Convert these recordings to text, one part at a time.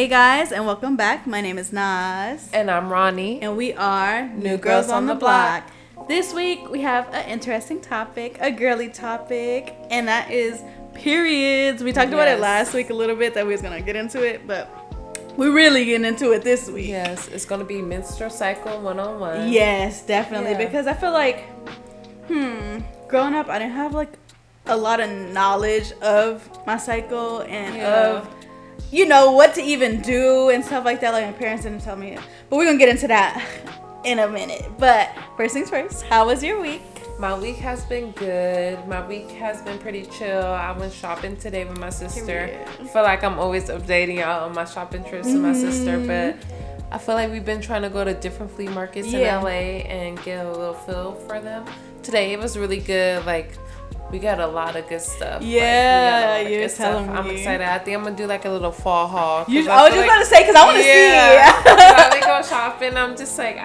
Hey guys, and welcome back. My name is Naz. And I'm Ronnie. And we are New Girls on the Block. This week we have an interesting topic, a girly topic, and that is periods. We talked about it last week a little bit, that we was going to get into it, but we're really getting into it this week. Yes, it's going to be menstrual cycle 101. Yes, definitely. Because I feel like, growing up, I didn't have like a lot of knowledge of my cycle and of what to even do and stuff like that. Like, my parents didn't tell me. But we're going to get into that in a minute. But first things first, how was your week? My week has been good. My week has been pretty chill. I went shopping today with my sister. I feel like I'm always updating y'all on my shopping trips with my sister. But I feel like we've been trying to go to different flea markets in LA and get a little feel for them. Today, it was really good. Like, we got a lot of good stuff. Yeah, you're telling me. I'm excited. I think I'm going to do like a little fall haul. I was just about to say, because I want to see. I think go shopping. I'm just like,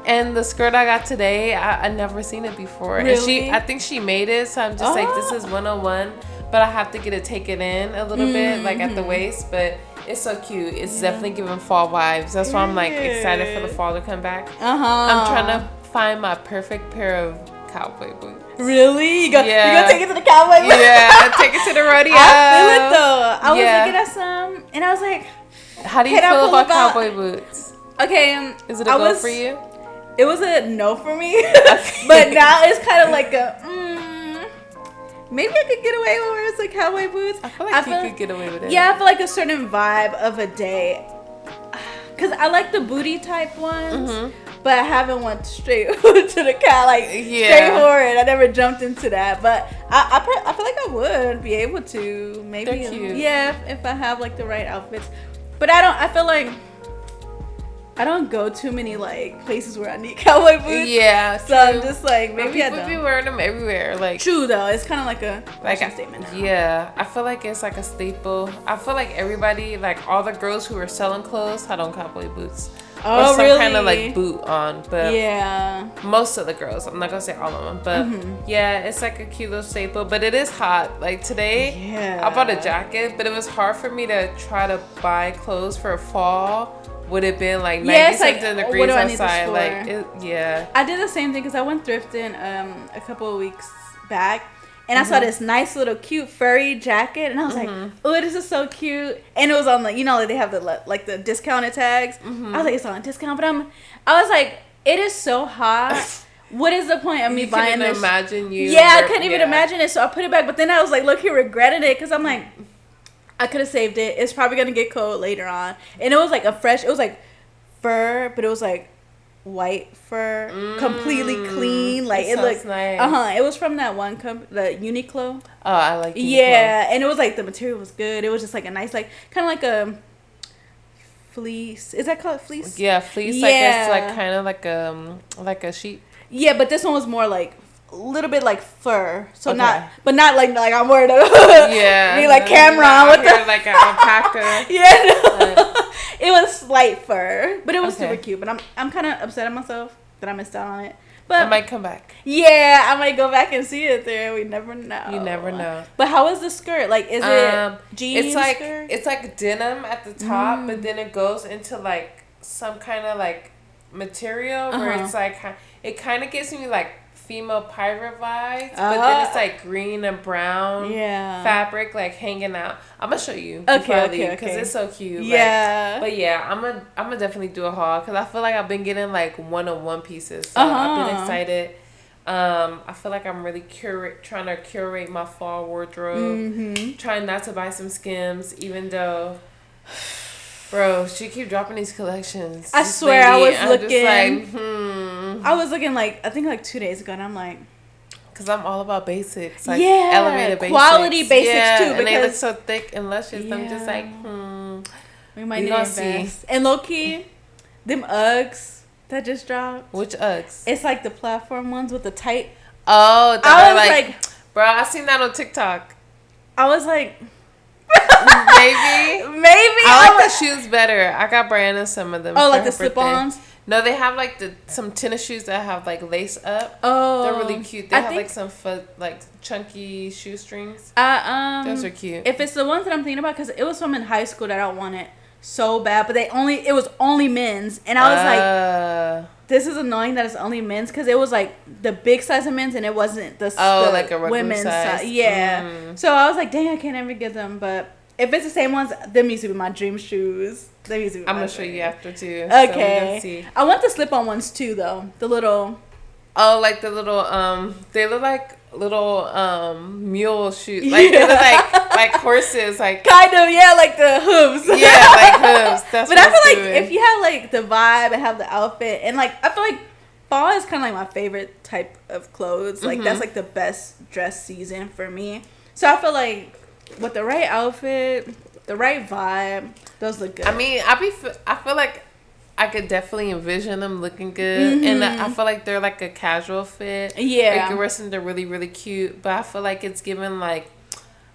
and the skirt I got today, I never seen it before. Really? And I think she made it. So I'm just like, this is 101. But I have to get it taken in a little bit, like at the waist. But it's so cute. It's definitely giving fall vibes. That's why I'm like excited for the fall to come back. I'm trying to find my perfect pair of cowboy boots. Really? You gonna take it to the cowboy boots? Yeah, take it to the rodeo. I feel it though. I was looking at some and I was like, how do you feel about cowboy boots? Okay, is it a go for you? It was a no for me. But now it's kind of like a maybe I could get away with wearing some cowboy boots. I feel like you could get away with it. Yeah, I feel like a certain vibe of a day. Cause I like the booty type ones, but I haven't went straight to the cow, like straight horrid. I never jumped into that, but I feel like I would be able to. Maybe, they're cute. Yeah, if I have like the right outfits. But I feel like I don't go too many like places where I need cowboy boots. Yeah, so I'm just like maybe I don't. People be wearing them everywhere. Like true though, it's kind of like a statement. Yeah, I feel like it's like a staple. I feel like everybody, like all the girls who are selling clothes, had on cowboy boots. Oh, or some really? kind of like boot on, but most of the girls. I'm not gonna say all of them, but yeah, it's like a cute little staple. But it is hot. Like today, I bought a jacket, but it was hard for me to try to buy clothes for fall. Would have been like 90-something degrees outside. I did the same thing because I went thrifting a couple of weeks back, and I saw this nice little cute furry jacket, and I was like, "Oh, this is so cute!" And it was on like like they have the discounted tags. I was like, "It's on discount," but I was like, "It is so hot." What is the point of me buying this? Imagine you. Yeah, I couldn't even imagine it, so I put it back. But then I was like, "Look, he regretted it," because I'm like, I could have saved it. It's probably gonna get cold later on. And it was like it was like fur, but it was like white fur, completely clean. Like it looked nice. It was from that one the Uniqlo. Oh, I like Uniqlo. Yeah, and it was like the material was good. It was just like a nice, like kind of like a fleece. Is that called fleece? Yeah, fleece. Like it's like kind of like a sheep. Yeah, but this one was more like a little bit like fur, so not like I'm worried about be like Cameron with the like an alpaca. It was slight fur, but it was super cute. But I'm kind of upset at myself that I missed out on it. But I might come back. Yeah, I might go back and see it there. We never know. You never know. But how is the skirt? Like, is it jeans? It's like denim at the top, but then it goes into like some kind of like material where it's like it kind of gives me like female pirate vibes, but then it's like green and brown fabric like hanging out. I'm gonna show you because it's so cute. But yeah, I'm gonna definitely do a haul because I feel like I've been getting like one-on-one pieces, so I've been excited. I feel like I'm really trying to curate my fall wardrobe, trying not to buy some skims, even though bro, she keep dropping these collections. I swear, I was looking like I think like 2 days ago, and I'm like, because I'm all about basics, like elevated basics, quality basics too. And they look so thick and luscious. I'm just like, we might need to invest. And low key, them Uggs that just dropped. Which Uggs? It's like the platform ones with the tight. Oh, I was like, bro, I seen that on TikTok. I was like. Maybe. I like the shoes better. I got Brianna some of them. Oh, like the slip-ons? No, they have like some tennis shoes that have like lace up. Oh, they're really cute. They have like some like chunky shoestrings. Those are cute. If it's the ones that I'm thinking about, because it was from in high school that I wanted so bad, but it was only men's, and I was like, this is annoying that it's only men's, because it was like the big size of men's and it wasn't the like a women's size. Yeah. So I was like, dang, I can't ever get them, but if it's the same ones, them used to be my dream shoes. I'm gonna show you after too. Okay. So see. I want the slip-on ones too, though. The little. Oh, like the little they look like little mule shoes. Like they look like horses. Like kind of, yeah, like the hooves. Yeah, like hooves. That's. But I feel like if you have like the vibe and have the outfit, and like I feel like fall is kind of like my favorite type of clothes. Like that's like the best dress season for me. So I feel like with the right outfit, the right vibe, those look good. I mean, I feel like I could definitely envision them looking good, and I feel like they're like a casual fit. Yeah, like you wear something really really cute, but I feel like it's given like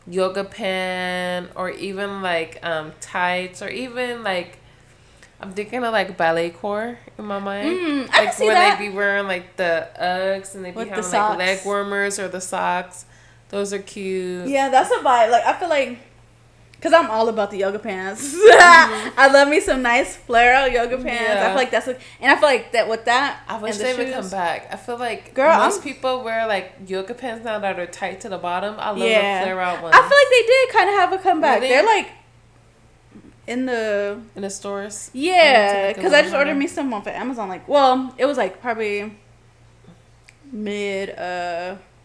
yoga pant or even like tights, or even like I'm thinking of like ballet core in my mind. I can see where that. they be wearing like the Uggs and they be with having the like leg warmers or the socks. Those are cute. Yeah, that's a vibe. Like I feel like, cause I'm all about the yoga pants. I love me some nice flare out yoga pants. Yeah. I feel like and I feel like that with that. I wish they would come back. I feel like most people wear like yoga pants now that are tight to the bottom. I love the flare out ones. I feel like they did kind of have a comeback. Really? They're like in the stores. Yeah, cause I just ordered me some off of Amazon. Like, well, it was like probably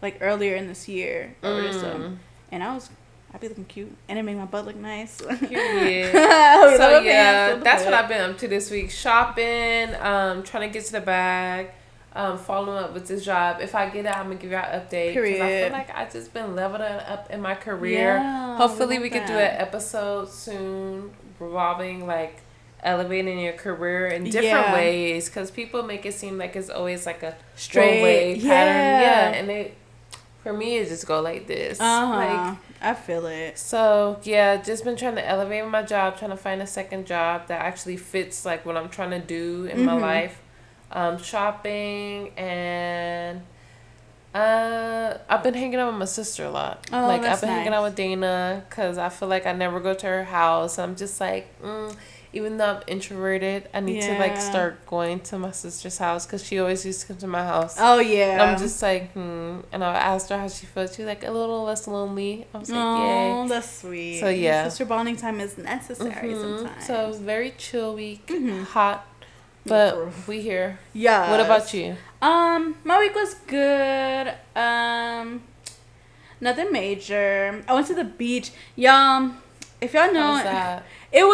like earlier in this year. And I'd be looking cute, and it made my butt look nice. Period. So yeah, that's what I've been up to this week. Shopping, trying to get to the bag, following up with this job. If I get it, I'm gonna give you an update. Period. I feel like I just been leveling up in my career. Yeah, hopefully we could do an episode soon revolving like elevating your career in different ways, because people make it seem like it's always like a straight way pattern. Yeah, and for me it just go like this. Like I feel it. So yeah, just been trying to elevate my job, trying to find a second job that actually fits like what I'm trying to do in my life. Shopping, and I've been hanging out with my sister a lot. Oh, like that's I've been nice. hanging out with Dana, because I feel like I never go to her house. I'm just like, even though I'm introverted, I need to like start going to my sister's house, because she always used to come to my house. Oh yeah. And I'm just like, and I asked her how she felt. She was like, a little less lonely. I was like, yay. Oh, that's sweet. So yeah, sister bonding time is necessary sometimes. So very chill week, hot, but we here. Yeah. What about you? My week was good. Nothing major. I went to the beach. Y'all, if y'all know, it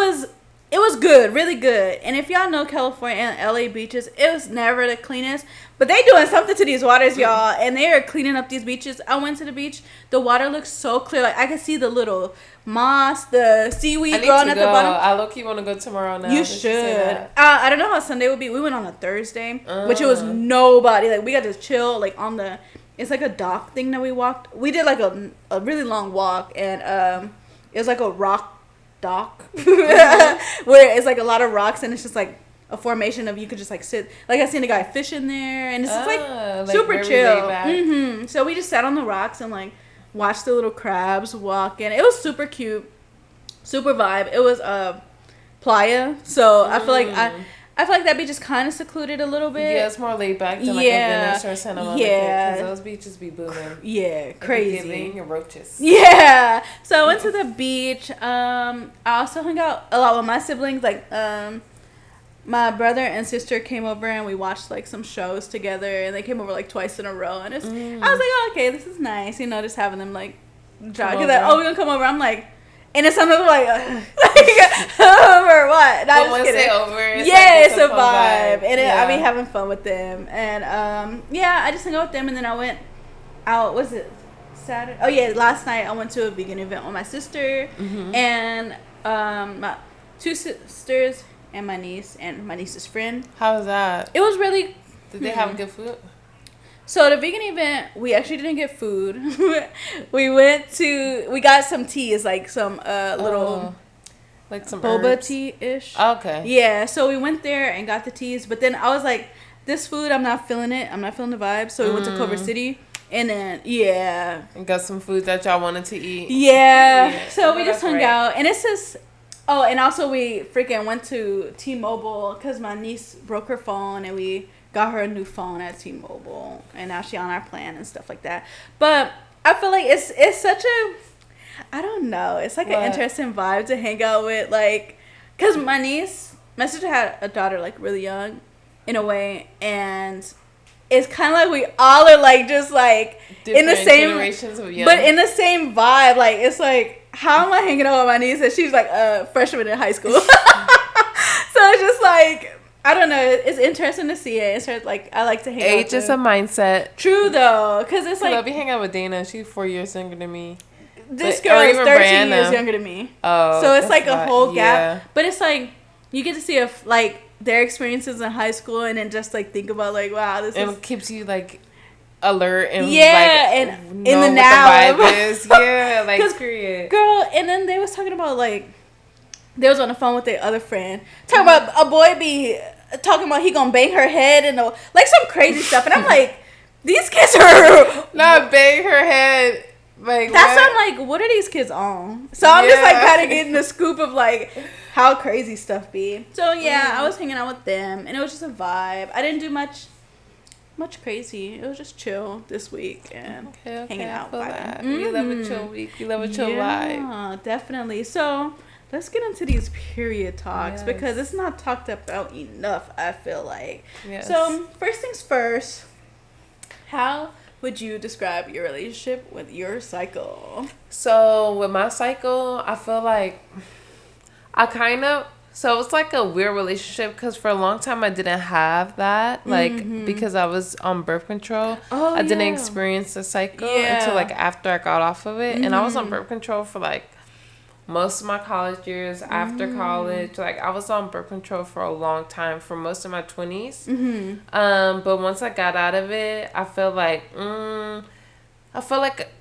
was good, really good. And if y'all know California and LA beaches, it was never the cleanest. But they doing something to these waters, y'all. And they are cleaning up these beaches. I went to the beach. The water looks so clear. Like, I could see the little moss, the seaweed growing at the bottom. I low-key want to go tomorrow now. You should. I don't know how Sunday will be. We went on a Thursday, which it was nobody. Like, we got to chill, like, on the... It's like a dock thing that we walked. We did, like, a really long walk. And it was like a rock dock where it's like a lot of rocks, and it's just like a formation of, you could just like sit, like I seen a guy fishing there, and it's just like super chill. So we just sat on the rocks and like watched the little crabs walk, and it was super cute, super vibe. It was playa, so I feel like that beach is kind of secluded a little bit. Yeah, it's more laid back than like a Venice or Santa Monica. Yeah, because those beaches be booming. Yeah, crazy. Giving roaches. Yeah. So I went to the beach. I also hung out a lot with my siblings. Like, my brother and sister came over and we watched like some shows together. And they came over like twice in a row. And I was like, oh, okay, this is nice. You know, just having them like drive. Because like, we're gonna come over. I'm like. And it's sometimes like over what? But once they over, it's it's a vibe. And I be having fun with them. And I just hung out with them. And then I went out. Was it Saturday? Oh yeah, last night I went to a vegan event with my sister and my two sisters and my niece and my niece's friend. How was that? It was really. Did they have good food? So the vegan event, we actually didn't get food. We got some teas, like some little, like some boba herbs? tea-ish. Okay. Yeah, so we went there and got the teas, but then I was like, this food, I'm not feeling it. I'm not feeling the vibe. So we went to Culver City, and then and got some food that y'all wanted to eat. Yeah. So we just hung out, and it's just Oh, and also we freaking went to T-Mobile because my niece broke her phone, and we got her a new phone at T-Mobile, and now she on our plan and stuff like that. But I feel like it's such a, I don't know, it's like an interesting vibe to hang out with, like, because my sister had a daughter like really young, in a way, and it's kind of like we all are like just like different in the same generations of young, but in the same vibe. Like it's like, how am I hanging out with my niece and she's like a freshman in high school? So it's just like, I don't know. It's interesting to see it. It's like, I like to hang out. Age is a mindset. True though, because it's like, I'll be hanging out with Dana. She's 4 years younger than me. This girl is 13 years younger than me. Oh, so it's like a whole gap. But it's like you get to see like their experiences in high school, and then just like think about like, wow, it keeps you like alert and like, and in the now. The vibe is. Yeah, like period. Girl, and then they was talking about like, they was on the phone with their other friend talking about a boy be talking about he gonna bang her head and like some crazy stuff, and I'm like, these kids are not bang her head. Like that's what I'm like, what are these kids on? So I'm just like kind of getting the scoop of like how crazy stuff be. So yeah, I was hanging out with them, and it was just a vibe. I didn't do much crazy. It was just chill this week and hanging out. We love a chill week. We love a chill vibe. Yeah, definitely. So let's get into these period talks because it's not talked about enough, I feel like. Yes. So first things first, how would you describe your relationship with your cycle? So with my cycle, I feel like so it's like a weird relationship because for a long time I didn't have that, like because I was on birth control. I didn't experience the cycle until like after I got off of it, and I was on birth control for like most of my college years. After college, like I was on birth control for a long time, for most of my 20s. But once I got out of it, I felt like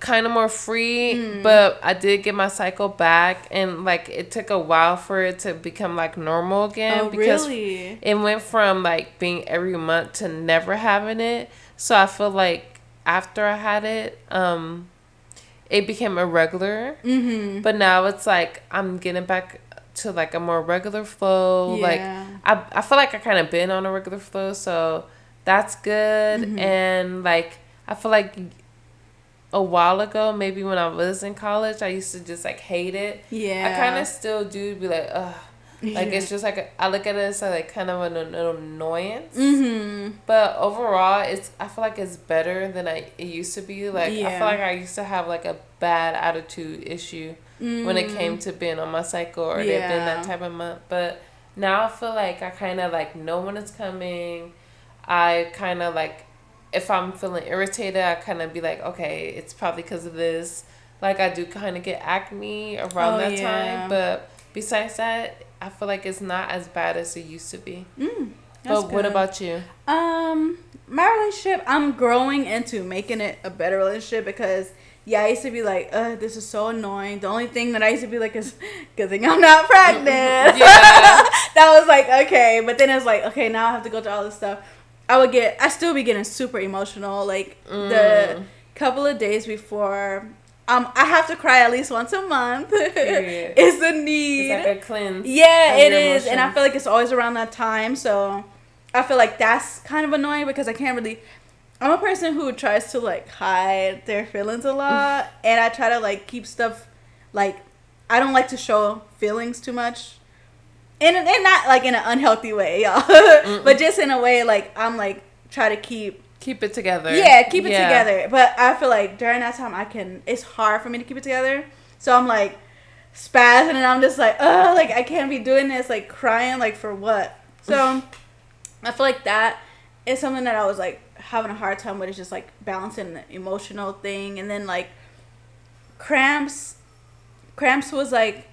kind of more free, but I did get my cycle back, and like it took a while for it to become like normal again. Because really? It went from like being every month to never having it. So I feel like after I had it, it became irregular. But now it's like I'm getting back to like a more regular flow. Like I feel like I kind of been on a regular flow, so that's good. And like I feel like a while ago, maybe when I was in college, I used to just like hate it. I kind of still do be like, ugh. Like it's just like I look at it as like kind of an annoyance. But overall, I feel like it's better than it used to be. Like I feel like I used to have like a bad attitude issue when it came to being on my cycle or there being that type of month. But now I feel like I kind of like know when it's coming. I kind of like, if I'm feeling irritated, I kind of be like, okay, it's probably because of this. Like I do kind of get acne around that time, but besides that, I feel like it's not as bad as it used to be. But good. What about you? My relationship, I'm growing into making it a better relationship because I used to be like, this is so annoying. The only thing that I used to be like is, good thing I'm not pregnant. That was like, okay. But then it's like, okay, now I have to go through all this stuff. I still be getting super emotional. Like the couple of days before, I have to cry at least once a month. It's a need. It's like a cleanse. Yeah, it is. Emotions. And I feel like it's always around that time. So I feel like that's kind of annoying because I can't really, I'm a person who tries to like hide their feelings a lot. And I try to like keep stuff, like I don't like to show feelings too much. And not like in an unhealthy way, y'all. But just in a way like I'm like try to keep it together. Yeah, keep it together. But I feel like during that time it's hard for me to keep it together. So I'm like spazzing and I'm just like, like I can't be doing this, like crying, like for what? So I feel like that is something that I was like having a hard time with. It's just like balancing the emotional thing. And then like cramps was like,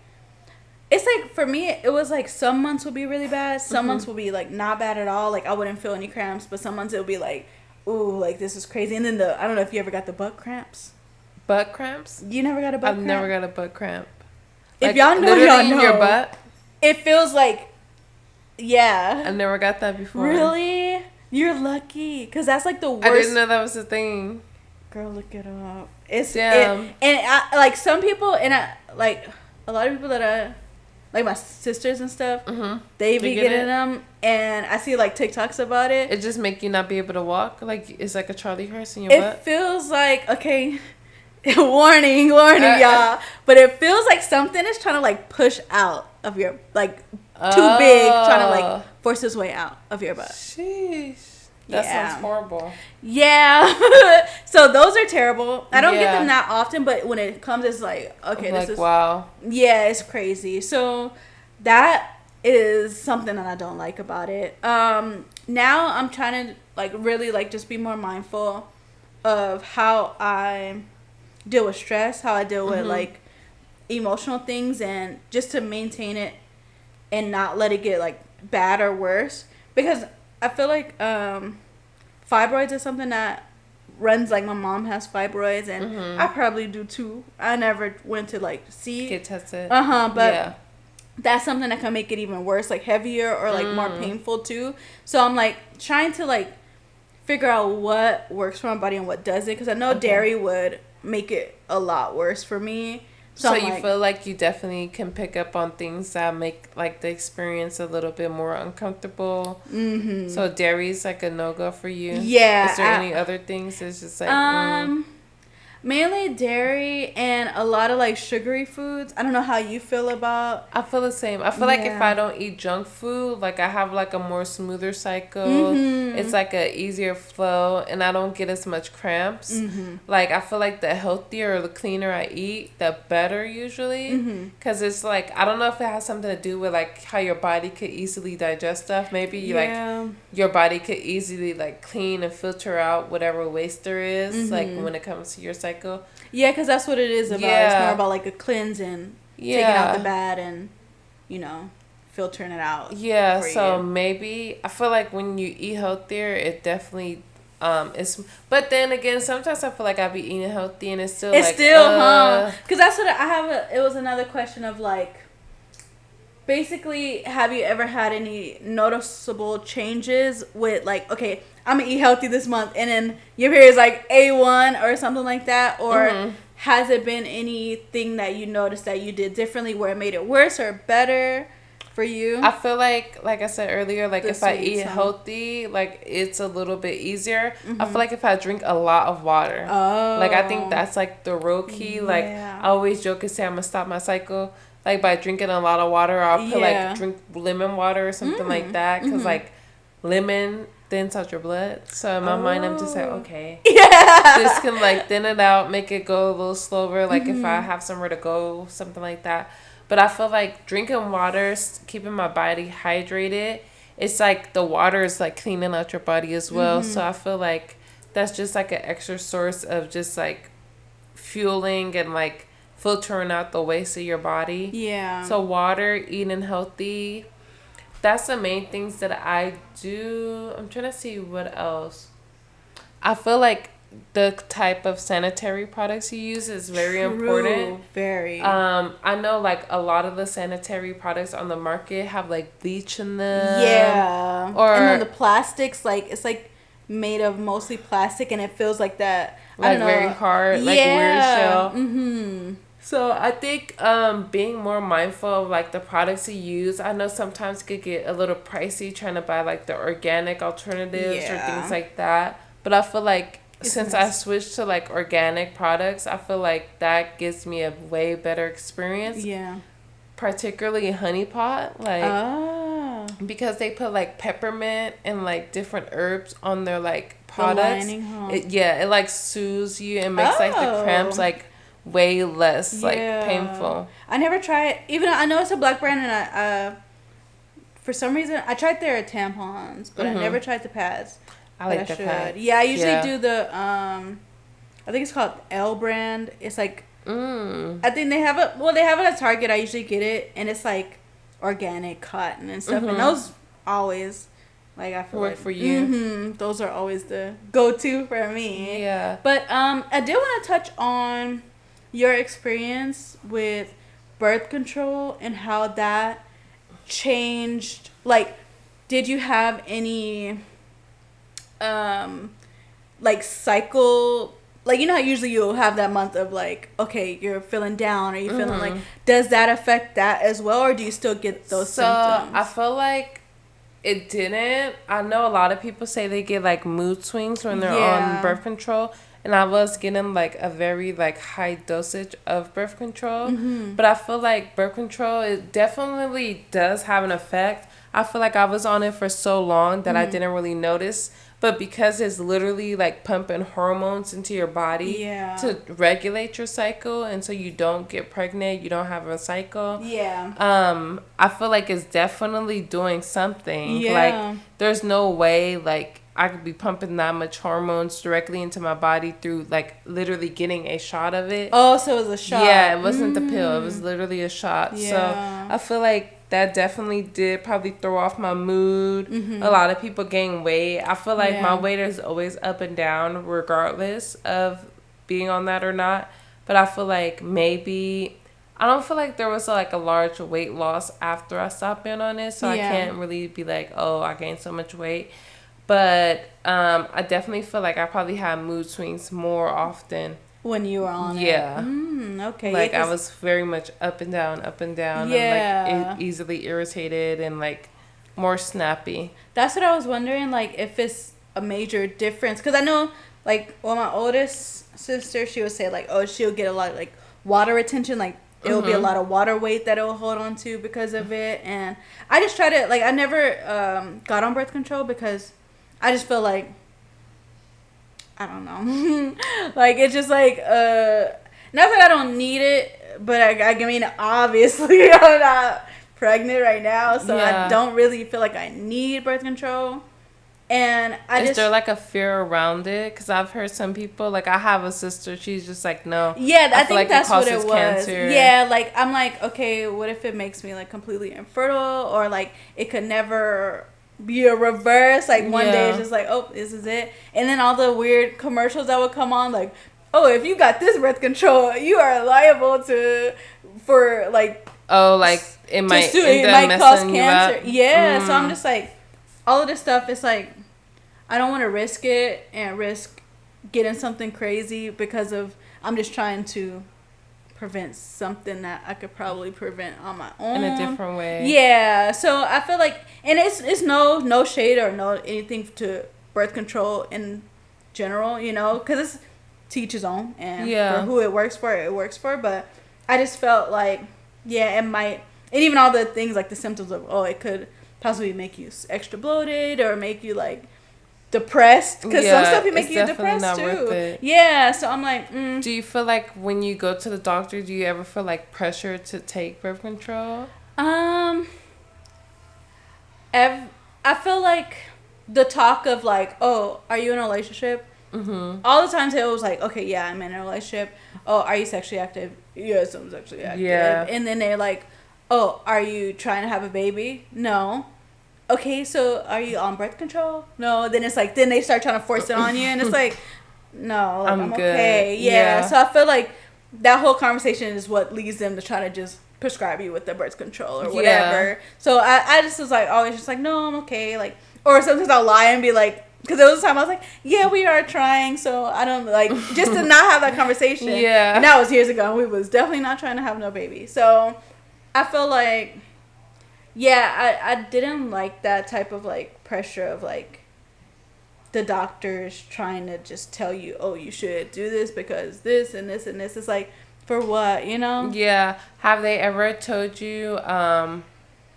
it's like for me it was like some months will be really bad, some months will be like not bad at all, like I wouldn't feel any cramps, but some months it'll be like, ooh, like this is crazy. And then I don't know if you ever got the butt cramps. Butt cramps? You never got a butt cramp? I've never got a butt cramp. If y'all know, y'all know. Your butt? It feels like, I've never got that before. Really? You're lucky, because that's like the worst. I didn't know that was a thing. Girl, look it up. It's and like some people, and like a lot of people that like my sisters and stuff, they be getting them, and I see like TikToks about it. It just make you not be able to walk. Like it's like a Charlie horse in your butt. It feels like, okay, warning, y'all, but it feels like something is trying to like push out of your, like, too big, trying to like force its way out of your butt. Sheesh. That sounds horrible. Yeah. So those are terrible. I don't get them that often, but when it comes, it's like, okay, this is... wow. Yeah, it's crazy. So that is something that I don't like about it. Now I'm trying to, like, really, like, just be more mindful of how I deal with stress, how I deal with, like, emotional things, and just to maintain it and not let it get, like, bad or worse. Because I feel like fibroids is something that runs, like, my mom has fibroids, and I probably do too. I never went to, like, get tested. But that's something that can make it even worse, like heavier or like more painful too. So I'm like trying to like figure out what works for my body and what doesn't, because I know dairy would make it a lot worse for me. So you feel like you definitely can pick up on things that make like the experience a little bit more uncomfortable. So dairy's like a no-go for you? Yeah. Is there any other things? It's just like... Mainly dairy and a lot of like sugary foods. I don't know how you feel about... I feel the same. I feel like if I don't eat junk food, like I have like a more smoother cycle. It's like a easier flow, and I don't get as much cramps. Like I feel like the healthier or the cleaner I eat, the better usually. Because it's like, I don't know if it has something to do with like how your body could easily digest stuff. Maybe like your body could easily like clean and filter out whatever waste there is, like when it comes to your cycle. Yeah, because that's what it is about. It's more about like a cleanse and taking out the bad and, you know, filtering it out. Yeah, so maybe I feel like when you eat healthier, it definitely is. But then again, sometimes I feel like I be eating healthy and it's still because that's what I have. It was another question of like, basically, have you ever had any noticeable changes with like, okay, I'm gonna eat healthy this month, and then your period's like A1 or something like that, or has it been anything that you noticed that you did differently where it made it worse or better for you? I feel like I said earlier, like if I eat healthy, like it's a little bit easier. I feel like if I drink a lot of water, like I think that's like the real key. Like I always joke and say I'm gonna stop my cycle. Like by drinking a lot of water, I'll put like drink lemon water or something like that, because like lemon thins out your blood. So in my mind, I'm just like, okay, this can like thin it out, make it go a little slower. Like if I have somewhere to go, something like that. But I feel like drinking water, keeping my body hydrated, it's like the water is like cleaning out your body as well. So I feel like that's just like an extra source of just like fueling and like filtering out the waste of your body. Yeah. So water, eating healthy, that's the main things that I do. I'm trying to see what else. I feel like the type of sanitary products you use is very important. Very. I know like a lot of the sanitary products on the market have like bleach in them. Yeah. Or and then the plastics, like it's like made of mostly plastic, and it feels like that. Like I don't know, very hard, like weird shell. So I think being more mindful of like the products you use. I know sometimes it could get a little pricey trying to buy like the organic alternatives or things like that. But I feel like since I switched to like organic products, I feel like that gives me a way better experience. Yeah. Particularly honey pot, like because they put like peppermint and like different herbs on their like products. The lining, it like soothes you and makes like the cramps like way less like painful. I never tried, even I know it's a black brand, and I for some reason I tried their tampons, but I never tried the pads. I like the pads. Yeah, I usually do the I think it's called L brand. It's like I think they have it at Target. I usually get it, and it's like organic cotton and stuff, and those always like I feel work for you. Those are always the go-to for me. Yeah. But I did want to touch on your experience with birth control and how that changed. Like, did you have any like cycle like, you know how usually you'll have that month of like, okay, you're feeling down or you're feeling like, does that affect that as well, or do you still get those symptoms? I feel like it didn't. I know a lot of people say they get like mood swings when they're on birth control, and I was getting like a very like high dosage of birth control. But I feel like birth control, it definitely does have an effect. I feel like I was on it for so long that I didn't really notice. But because it's literally like pumping hormones into your body to regulate your cycle, and so you don't get pregnant, you don't have a cycle. I feel like it's definitely doing something. Like, there's no way like I could be pumping that much hormones directly into my body through like literally getting a shot of it. Oh, so it was a shot. Yeah, it wasn't the pill. It was literally a shot. So I feel like that definitely did probably throw off my mood. A lot of people gain weight. I feel like my weight is always up and down regardless of being on that or not. But I feel like maybe, I don't feel like there was like a large weight loss after I stopped being on it. So I can't really be like, oh, I gained so much weight. But I definitely feel like I probably had mood swings more often when you were on it. Okay. Like, I was very much up and down, and like easily irritated and like more snappy. That's what I was wondering, like if it's a major difference, because I know like, well, my oldest sister, she would say like, oh, she'll get a lot of like water retention, like it'll be a lot of water weight that it'll hold on to because of it. And I just try to, like, I never got on birth control because I just feel like, I don't know. Like, it's just like, not that I don't need it, but I mean, obviously, I'm not pregnant right now, so I don't really feel like I need birth control. And Is there like a fear around it? Because I've heard some people, like, I have a sister, she's just like, no. Yeah, I think like that's what it was. Cancer. Yeah, like, I'm like, okay, what if it makes me like completely infertile, or like it could never be a reverse, like one day it's just like, oh, this is it. And then all the weird commercials that would come on, like, oh, if you got this birth control, you are liable for like, oh, like it might cause cancer. Yeah, so I'm just like, all of this stuff, it's like, I don't want to risk it and risk getting something crazy because of, I'm just trying to prevent something that I could probably prevent on my own in a different way. Yeah, so I feel like, and it's no shade or no anything to birth control in general, you know, because it's to each his own, and for who it works for. But I just felt like, it might, and even all the things like the symptoms of, oh, it could possibly make you extra bloated or make you like depressed, because some stuff can make you depressed too. Yeah, so I'm like, do you feel like when you go to the doctor, do you ever feel like pressure to take birth control? I feel like the talk of like, oh, are you in a relationship? All the times it was like, okay, yeah, I'm in a relationship. Oh, are you sexually active? Yes, I'm sexually active. Yeah. And then they're like, oh, are you trying to have a baby? No. Okay, so are you on birth control? No. Then it's like, then they start trying to force it on you, and it's like, no, like, I'm okay. Yeah. So I feel like that whole conversation is what leads them to try to just prescribe you with the birth control or whatever. So I just was like, always just like, no, I'm okay. Like, or sometimes I'll lie and be like, because there was a time I was like, yeah, we are trying, so I don't, like, just to not have that conversation. Yeah. And that was years ago, and we was definitely not trying to have no baby. So I feel like, I didn't like that type of, like, pressure of, like, the doctors trying to just tell you, oh, you should do this because this and this and this. It's like, for what, you know? Yeah. Have they ever told you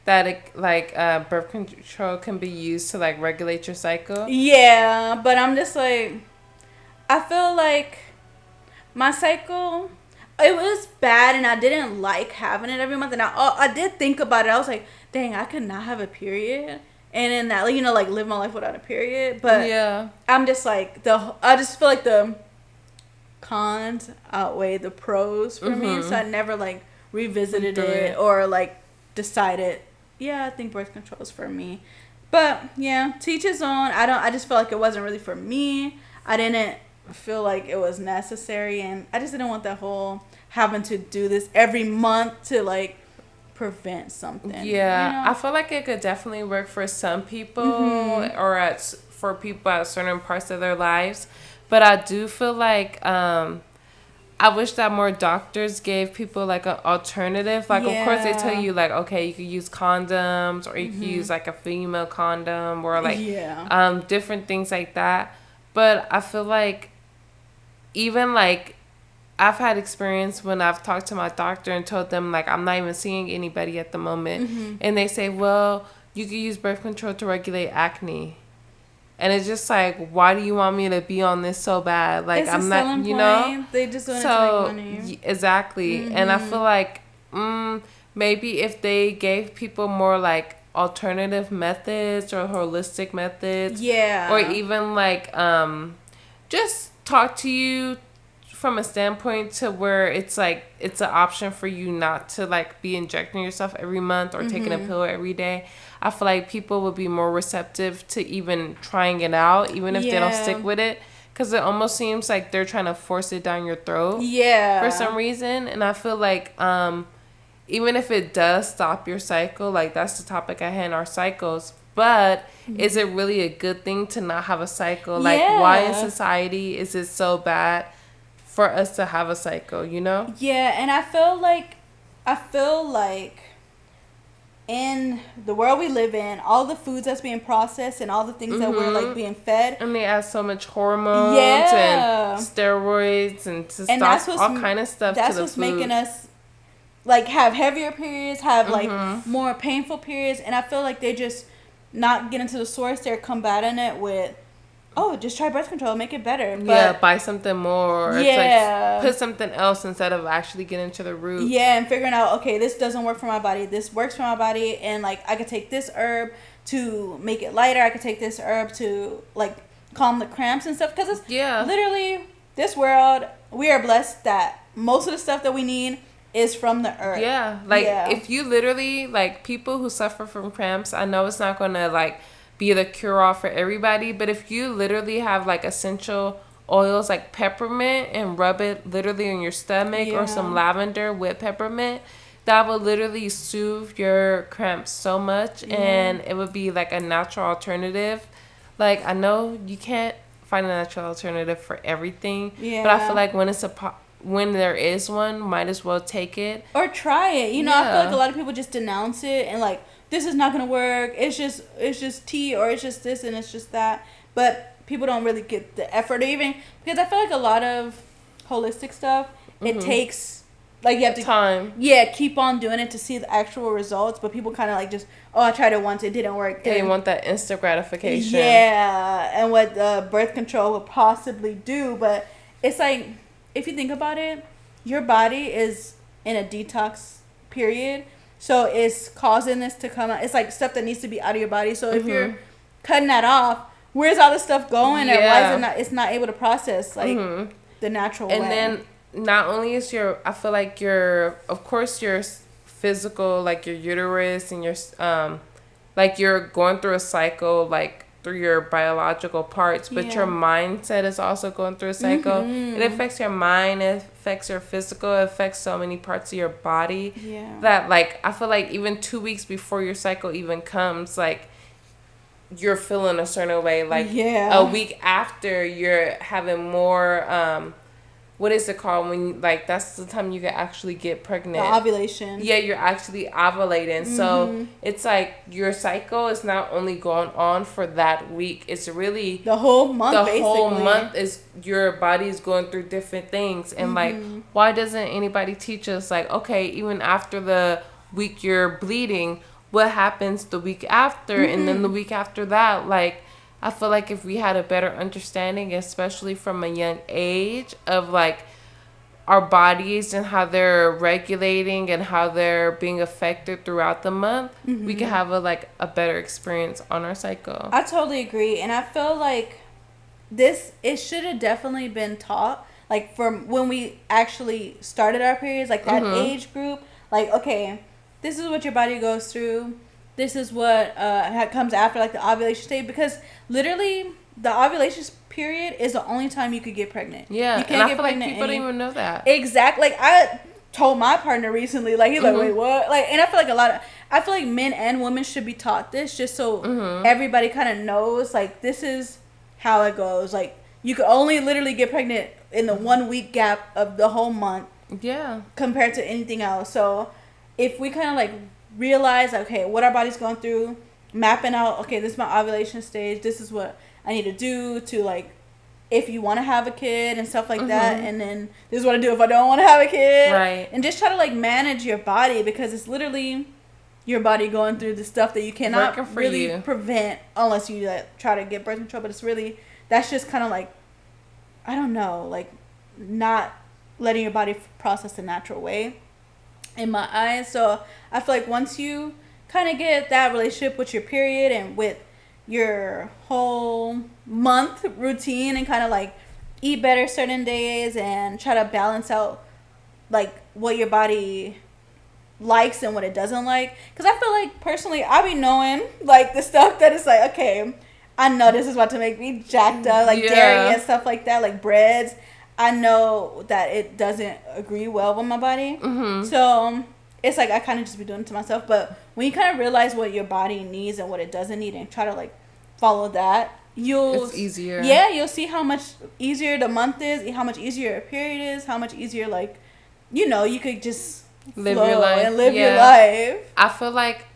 that, it, like, birth control can be used to, like, regulate your cycle? Yeah, but I'm just, like, I feel like my cycle, it was bad, and I didn't like having it every month. And I did think about it. I was like, dang, I could not have a period. And in that, you know, like, live my life without a period. But I'm just like, I just feel like the cons outweigh the pros for me. So I never, like, revisited it or, like, decided, I think birth control is for me. But, to each his own. I just felt like it wasn't really for me. I didn't feel like it was necessary. And I just didn't want that whole having to do this every month to, like, prevent something. Yeah, you know? I feel like it could definitely work for some people or for people at certain parts of their lives. But I do feel like I wish that more doctors gave people like an alternative. Like, of course, they tell you like, okay, you could use condoms, or you could use like a female condom, or like different things like that. But I feel like even like I've had experience when I've talked to my doctor and told them like I'm not even seeing anybody at the moment, and they say, well, you could use birth control to regulate acne. And it's just like, why do you want me to be on this so bad? Like, it's I'm not, you know? They just want to make money. Exactly. And I feel like maybe if they gave people more, like, alternative methods or holistic methods. Yeah. Or even, like, just talk to you from a standpoint to where it's, like, it's an option for you not to, like, be injecting yourself every month or taking a pill every day. I feel like people would be more receptive to even trying it out, even if they don't stick with it. Because it almost seems like they're trying to force it down your throat. Yeah. For some reason. And I feel like even if it does stop your cycle, like that's the topic at hand, our cycles. But is it really a good thing to not have a cycle? Like, why in society is it so bad for us to have a cycle, you know? Yeah, and I feel like in the world we live in, all the foods that's being processed and all the things that we're like being fed, and they add so much hormones and steroids and all kind of stuff to the food. That's what's making us like have heavier periods, have like more painful periods, and I feel like they just not getting to the source. They're combating it with, oh, just try birth control, make it better. But, buy something more. It's like put something else instead of actually getting to the root. Yeah, and figuring out, okay, this doesn't work for my body. This works for my body, and like I could take this herb to make it lighter. I could take this herb to like calm the cramps and stuff. Because it's literally this world. We are blessed that most of the stuff that we need is from the earth. Yeah, like if you literally like people who suffer from cramps, I know it's not gonna like be the cure-all for everybody, but if you literally have like essential oils like peppermint and rub it literally on your stomach or some lavender with peppermint, that will literally soothe your cramps so much, and it would be like a natural alternative. Like, I know you can't find a natural alternative for everything, but I feel like when there is one, might as well take it or try it. You know, I feel like a lot of people just denounce it and like, this is not gonna work. It's just tea, or it's just this and it's just that. But people don't really get the effort, even because I feel like a lot of holistic stuff, it takes like you have to time. Yeah, keep on doing it to see the actual results. But people kind of like just, oh, I tried it once, it didn't work. They want that instant gratification. Yeah, and what birth control will possibly do. But it's like, if you think about it, your body is in a detox period. So it's causing this to come out. It's like stuff that needs to be out of your body. So if you're cutting that off, where's all this stuff going? And why is it's not able to process like the natural way? And then not only is I feel like of course your physical, like your uterus and your like you're going through a cycle, like through your biological parts, but your mindset is also going through a cycle. It affects your mind, it affects your physical, it affects so many parts of your body that like I feel like even 2 weeks before your cycle even comes, like you're feeling a certain way. Like a week after, you're having more what is it called when like that's the time you can actually get pregnant? The ovulation. Yeah, you're actually ovulating. So it's like your cycle is not only going on for that week. It's really the whole month. The whole month is your body is going through different things. And like, why doesn't anybody teach us like, okay, even after the week you're bleeding, what happens the week after, and then the week after that? Like, I feel like if we had a better understanding, especially from a young age, of like our bodies and how they're regulating and how they're being affected throughout the month, we could have a better experience on our cycle. I totally agree, and I feel like it should have definitely been taught, like from when we actually started our periods, like that age group. Like, okay, this is what your body goes through. This is what comes after, like the ovulation stage, because literally the ovulation period is the only time you could get pregnant. Yeah, you can't and I feel like people don't even know that. Exactly. Like I told my partner recently, like he's like, wait, what? Like, and I feel like I feel like men and women should be taught this, just so everybody kind of knows, like this is how it goes. Like you could only literally get pregnant in the 1 week gap of the whole month. Yeah. Compared to anything else. So if we kind of like realize, okay, what our body's going through, mapping out, okay, this is my ovulation stage, this is what I need to do to like, if you want to have a kid and stuff like that, and then this is what I do if I don't want to have a kid. Right. And just try to like manage your body, because it's literally your body going through the stuff that you cannot really prevent unless you like, try to get birth control. But it's really, that's just kind of like, I don't know, like not letting your body process the natural way in my eyes. So I feel like once you kind of get that relationship with your period and with your whole month routine, and kind of like eat better certain days and try to balance out like what your body likes and what it doesn't like, because I feel like personally I be knowing like the stuff that is like, okay, I know this is about to make me jacked up, like dairy and stuff like that, like breads. I know that it doesn't agree well with my body. So it's like I kind of just be doing it to myself. But when you kind of realize what your body needs and what it doesn't need, and try to like follow that, it's easier. Yeah, you'll see how much easier the month is, how much easier your period is, how much easier, like, you know, you could just live your life and live your life. I feel like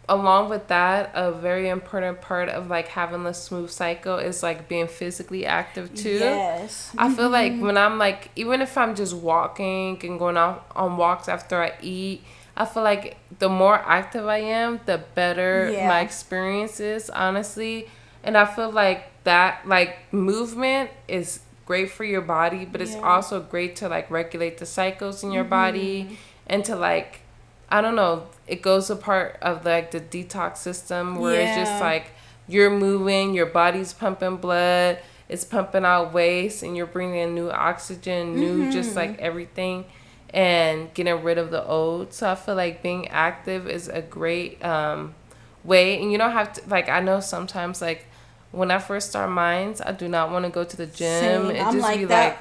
along with that, a very important part of like having a smooth cycle is like being physically active too. Yes. I feel like when I'm like, even if I'm just walking and going out on walks after I eat, I feel like the more active I am, the better my experience is, honestly. And I feel like that like movement is great for your body, but it's also great to like regulate the cycles in your body, and to like, I don't know, it goes a part of like the detox system where it's just like you're moving, your body's pumping blood, it's pumping out waste, and you're bringing in new oxygen, new just like everything, and getting rid of the old. So I feel like being active is a great way. And you don't have to, like, I know sometimes like when I first start mine, I do not want to go to the gym. It just like be that.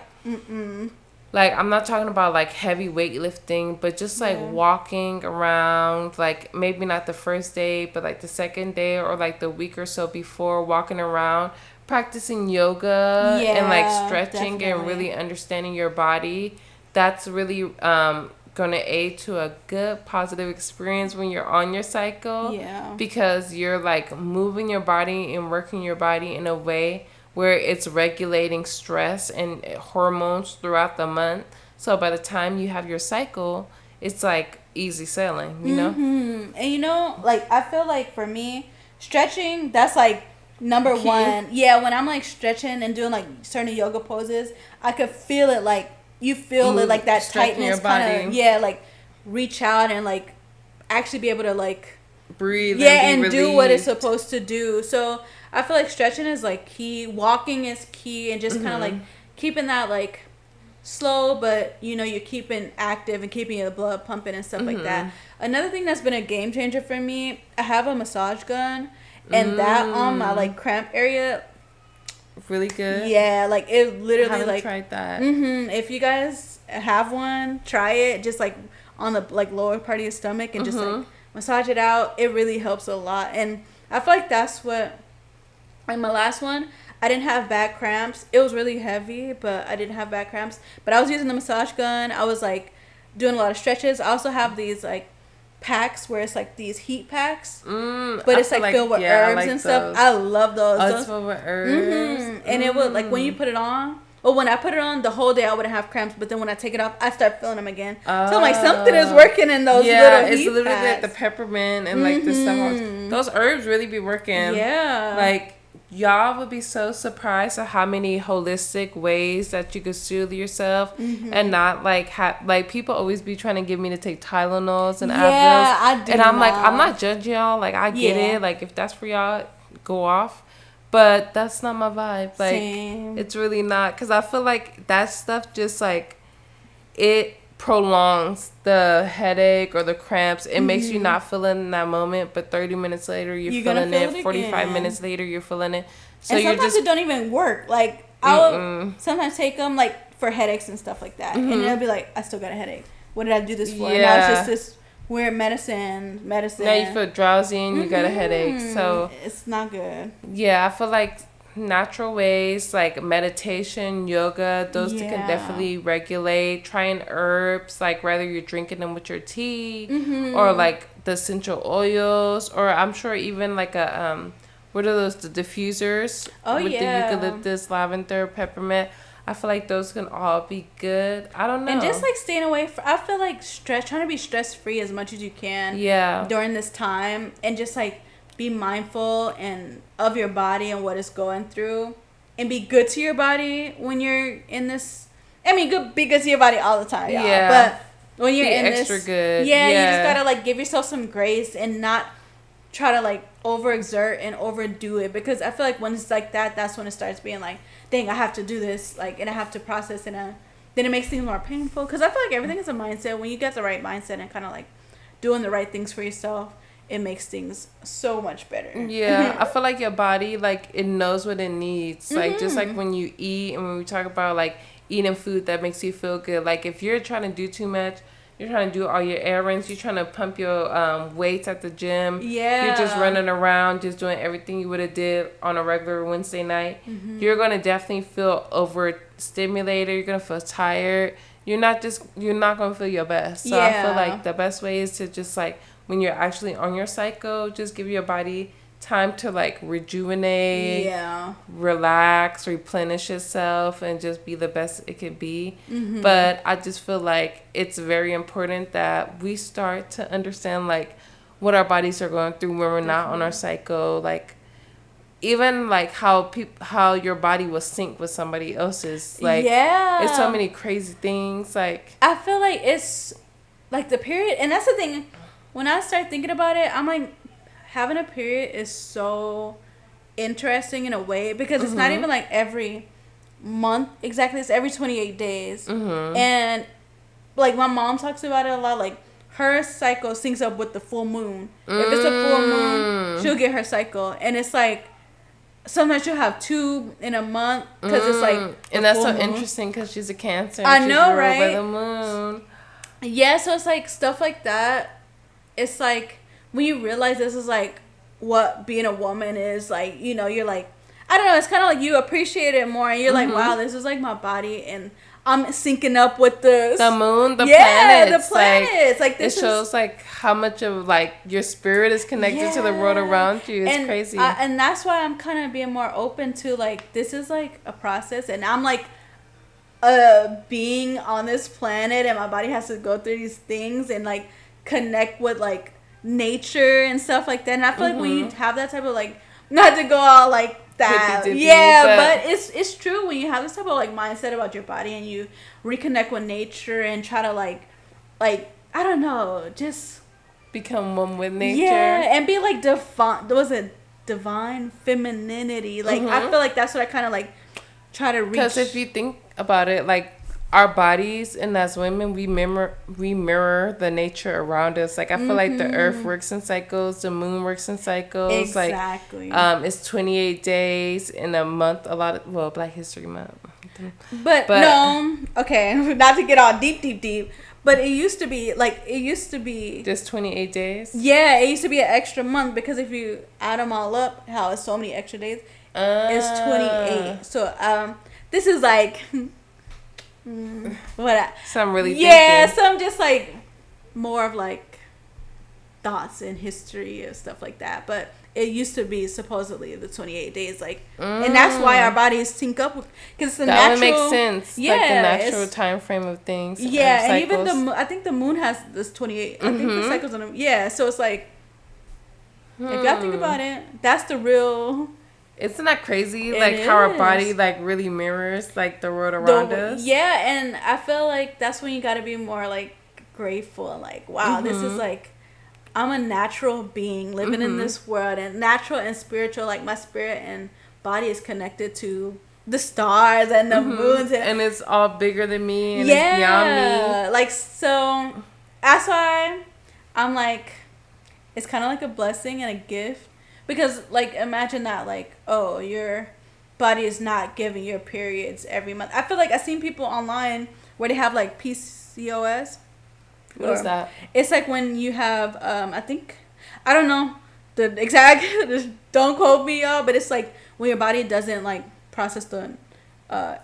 Like, I'm not talking about, like, heavy weightlifting, but just, like, walking around, like, maybe not the first day, but, like, the second day or, like, the week or so before, walking around, practicing yoga and, like, stretching and really understanding your body. That's really going to aid to a good, positive experience when you're on your cycle. Yeah. Because you're, like, moving your body and working your body in a way where it's regulating stress and hormones throughout the month. So by the time you have your cycle, it's like easy sailing, you know? And you know, like, I feel like for me, stretching, that's like number one. Yeah, when I'm like stretching and doing like certain yoga poses, I could feel it, like, you feel it, like that tightness kind of, like reach out and like actually be able to like breathe and do what it's supposed to do. So I feel like stretching is like key, walking is key, and just kind of like keeping that like slow, but you know, you're keeping active and keeping your blood pumping and stuff like that. Another thing that's been a game changer for me, I have a massage gun, and that on my like cramp area, really good. Yeah, like it literally, I haven't like tried that. If you guys have one, try it. Just like on the like lower part of your stomach, and just like massage it out. It really helps a lot, and I feel like that's what. And my last one, I didn't have back cramps. It was really heavy, but I didn't have back cramps. But I was using the massage gun. I was like doing a lot of stretches. I also have these like packs where it's like these heat packs, but it's like filled with herbs and stuff. I love those. Oh, it's filled with herbs. And it would, like, when you put it on. Well, when I put it on, the whole day I wouldn't have cramps, but then when I take it off, I start feeling them again. So I'm like, something is working in those little heat it's literally packs. Like the peppermint and like the stuff. Those herbs really be working. Yeah. Like, y'all would be so surprised at how many holistic ways that you could soothe yourself and not like like people always be trying to get me to take Tylenols and Advils. I do. And I'm like, I'm not judging y'all. Like, I get it. Like, if that's for y'all, go off. But that's not my vibe. Like, it's really not. Because I feel like that stuff just like, it prolongs the headache or the cramps. It makes you not feel it in that moment, but 30 minutes later you're feeling it. 45 minutes later you're feeling it. So and sometimes it don't even work. Like, I'll sometimes take them like for headaches and stuff like that, and it'll be like, I still got a headache. What did I do this for? And now it's just this weird medicine. Now you feel drowsy and you got a headache. So it's not good. Yeah, I feel like natural ways like meditation, yoga, those can definitely regulate. Trying herbs, like whether you're drinking them with your tea or like the essential oils, or I'm sure even like a what are those, the diffusers with the eucalyptus, lavender, peppermint. I feel like those can all be good. I don't know. And just like staying away from, I feel like trying to be stress free as much as you can. Yeah. During this time, and just like be mindful and of your body and what it's going through, and be good to your body when you're in this. I mean, be good to your body all the time, y'all. Yeah. But when you're in extra this, good. Yeah, you just gotta like give yourself some grace and not try to like overexert and overdo it, because I feel like when it's like that, that's when it starts being like, dang, I have to do this, like, and I have to process, and then it makes things more painful. Because I feel like everything is a mindset. When you get the right mindset and kind of like doing the right things for yourself, it makes things so much better. Yeah, I feel like your body, like, it knows what it needs. Like, just like when you eat, and when we talk about like eating food that makes you feel good, like if you're trying to do too much, you're trying to do all your errands, you're trying to pump your weights at the gym. Yeah. You're just running around, just doing everything you would have did on a regular Wednesday night. You're going to definitely feel overstimulated. You're going to feel tired. You're not going to feel your best. So I feel like the best way is to just like, when you're actually on your cycle, just give your body time to like rejuvenate, relax, replenish itself, and just be the best it could be. But I just feel like it's very important that we start to understand like what our bodies are going through when we're not on our cycle. Like even like how your body will sync with somebody else's. Like it's so many crazy things. Like I feel like it's like the period, and that's the thing. When I start thinking about it, I'm like, having a period is so interesting in a way, because it's not even like every month exactly. It's every 28 days. And like my mom talks about it a lot. Like her cycle syncs up with the full moon. If it's a full moon, she'll get her cycle. And it's like sometimes she'll have 2 in a month, because it's like and that's so interesting, because she's a Cancer. I know, right? By the moon. Yeah, so it's like stuff like that. It's like when you realize this is like what being a woman is, like, you know, you're like, I don't know, it's kind of like you appreciate it more, and you're like, wow, this is like my body, and I'm syncing up with the moon, the planets. The planets. Like this shows like how much of like your spirit is connected to the world around you. It's crazy. And that's why I'm kind of being more open to like, this is like a process, and I'm like being on this planet, and my body has to go through these things and like connect with like nature and stuff like that. And I feel like when you have that type of like, not to go out like that, but it's true, when you have this type of like mindset about your body, and you reconnect with nature and try to like I don't know, just become one with nature, and be like divine femininity. Like I feel like that's what I kind of like try to reach. Because if you think about it, like our bodies, and as women, we mirror the nature around us. Like I feel like the earth works in cycles, the moon works in cycles. Exactly. Like it's 28 days in a month. Black History Month. But no, okay, not to get all deep. But it used to be just 28 days. Yeah, it used to be an extra month, because if you add them all up, how it's so many extra days, it's 28. So this is like. So I'm really thinking. So I'm just like more of like thoughts and history and stuff like that. But it used to be supposedly the 28 days, like, and that's why our bodies sync up, because the that natural. That would make sense. Yeah, like the natural time frame of things. Yeah, and even I think the moon has this 28. I think the cycles on them. Yeah, so it's like, if y'all think about it, that's the real. Isn't that crazy? Like how our body like really mirrors like the world around us. Yeah, and I feel like that's when you got to be more like grateful and like, wow, this is like, I'm a natural being living in this world, and natural and spiritual. Like my spirit and body is connected to the stars and the moons, and it's all bigger than me, and it's beyond me. Like, so that's why I'm like, it's kind of like a blessing and a gift. Because, like, imagine that, like, oh, your body is not giving your periods every month. I feel like I've seen people online where they have, like, PCOS. What is that? It's like when you have, I don't know the exact, don't quote me, y'all, but it's like when your body doesn't like process the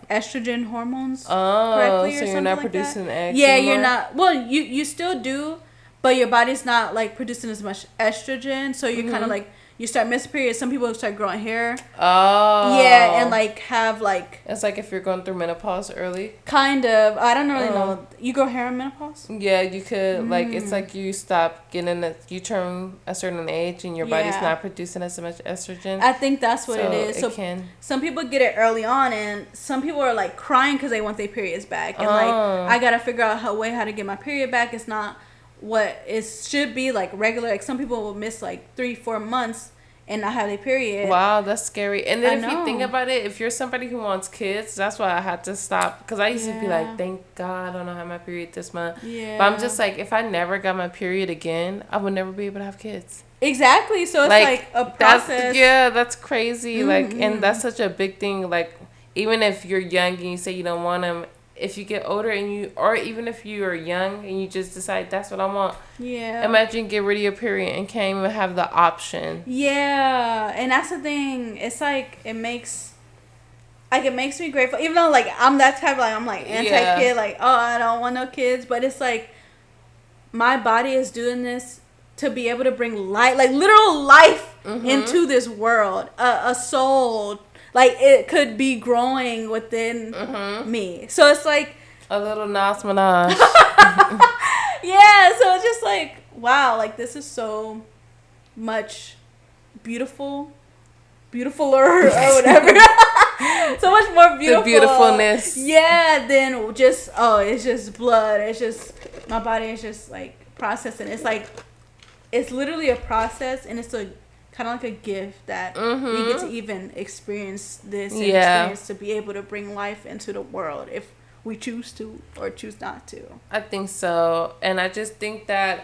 estrogen hormones correctly, or so you're not producing eggs yeah, anymore? you're not. Well, you still do, but your body's not like producing as much estrogen, so you're kind of like you start missing periods. Some people start growing hair. Oh. Yeah, and like have like. It's like if you're going through menopause early. Kind of. I don't really know. You grow hair in menopause? Yeah, you could like it's like you stop getting you turn a certain age and your body's not producing as much estrogen. I think that's what it is. So some people get it early on, and some people are like crying because they want their periods back, and like I gotta figure out how to get my period back. It's not what it should be like regular. Like some people will miss like 3-4 months and not have their period. Wow, that's scary. And then if you think about it, if you're somebody who wants kids, that's why I had to stop. Because I used to be like, thank God I don't have my period this month. Yeah. But I'm just like, if I never got my period again, I would never be able to have kids. Exactly. So it's like a process. That's crazy. Like, and that's such a big thing. Like, even if you're young and you say you don't want them, if you get older or even if you are young and you just decide that's what I want. Yeah. Imagine get rid of your period and can't even have the option. Yeah. And that's the thing. It's like it makes me grateful. Even though like I'm that type of like I'm like anti-kid, like, oh, I don't want no kids, but it's like my body is doing this to be able to bring light, like literal life into this world. A soul. Like, it could be growing within me. So, it's like... A little Nas Minaj. Yeah, so it's just like, wow, like, this is so much beautifuler or whatever. So much more beautiful. The beautifulness. Yeah, than just, it's just blood. It's just, my body is just, like, processing. It's like, it's literally a process, and it's a... kind of like a gift that we get to even experience this and experience to be able to bring life into the world if we choose to or choose not to. I think so. And I just think that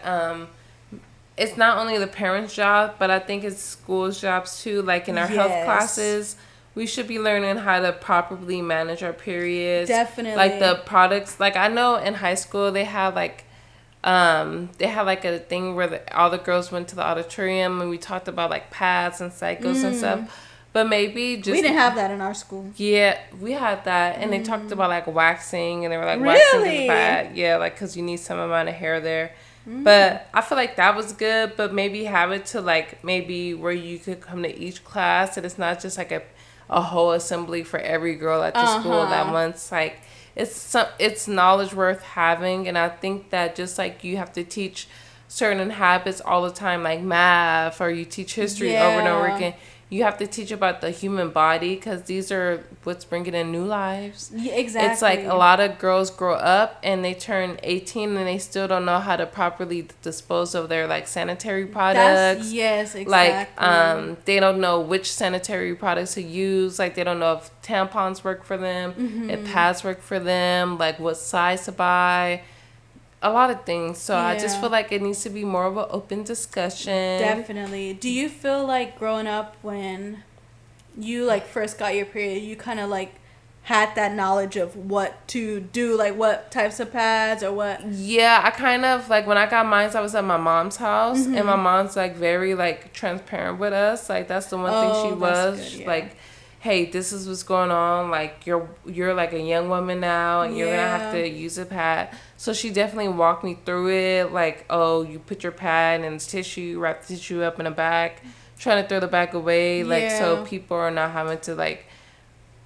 it's not only the parents' job, but I think it's schools' jobs too. Like in our health classes, we should be learning how to properly manage our periods. Definitely. Like the products. Like I know in high school they had like a thing where all the girls went to the auditorium and we talked about like pads and cycles and stuff. But maybe just... We didn't have that in our school. Yeah, we had that. And they talked about like waxing and they were like, waxing is bad. Yeah, like because you need some amount of hair there. But I feel like that was good, but maybe have it to like maybe where you could come to each class and it's not just like a whole assembly for every girl at the school that once like... It's knowledge worth having, and I think that just like you have to teach certain habits all the time, like math, or you teach history over and over again. You have to teach about the human body because these are what's bringing in new lives. Yeah, exactly. It's like a lot of girls grow up and they turn 18 and they still don't know how to properly dispose of their like sanitary products. Yes, exactly. Like they don't know which sanitary products to use. Like they don't know if tampons work for them, if pads work for them, like what size to buy. A lot of things. So I just feel like it needs to be more of an open discussion. Definitely. Do you feel like growing up when you like first got your period, you kind of like had that knowledge of what to do, like what types of pads or what? Yeah, I kind of like when I got mine, I was at my mom's house and my mom's like very like transparent with us. Like that's the one thing she was like, hey, this is what's going on. Like you're like a young woman now and you're gonna have to use a pad. So she definitely walked me through it. Like, oh, you put your pad in tissue, wrap the tissue up in a bag, trying to throw the bag away, like so people are not having to like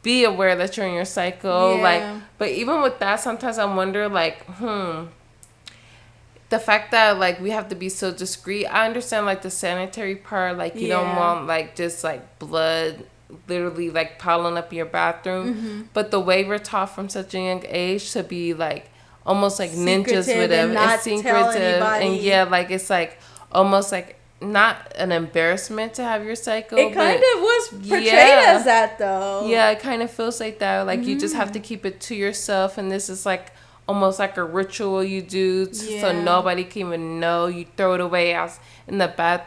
be aware that you're in your cycle. Like, but even with that, sometimes I wonder like, the fact that like we have to be so discreet. I understand like the sanitary part, like you don't want like just like blood literally like piling up in your bathroom, but the way we're taught from such a young age to be like almost like ninjas with them, it's secretive and like it's like almost like not an embarrassment to have your cycle. It kind of was portrayed as that though. Yeah, it kind of feels like that. Like you just have to keep it to yourself, and this is like almost like a ritual you do so nobody can even know. You throw it away out in the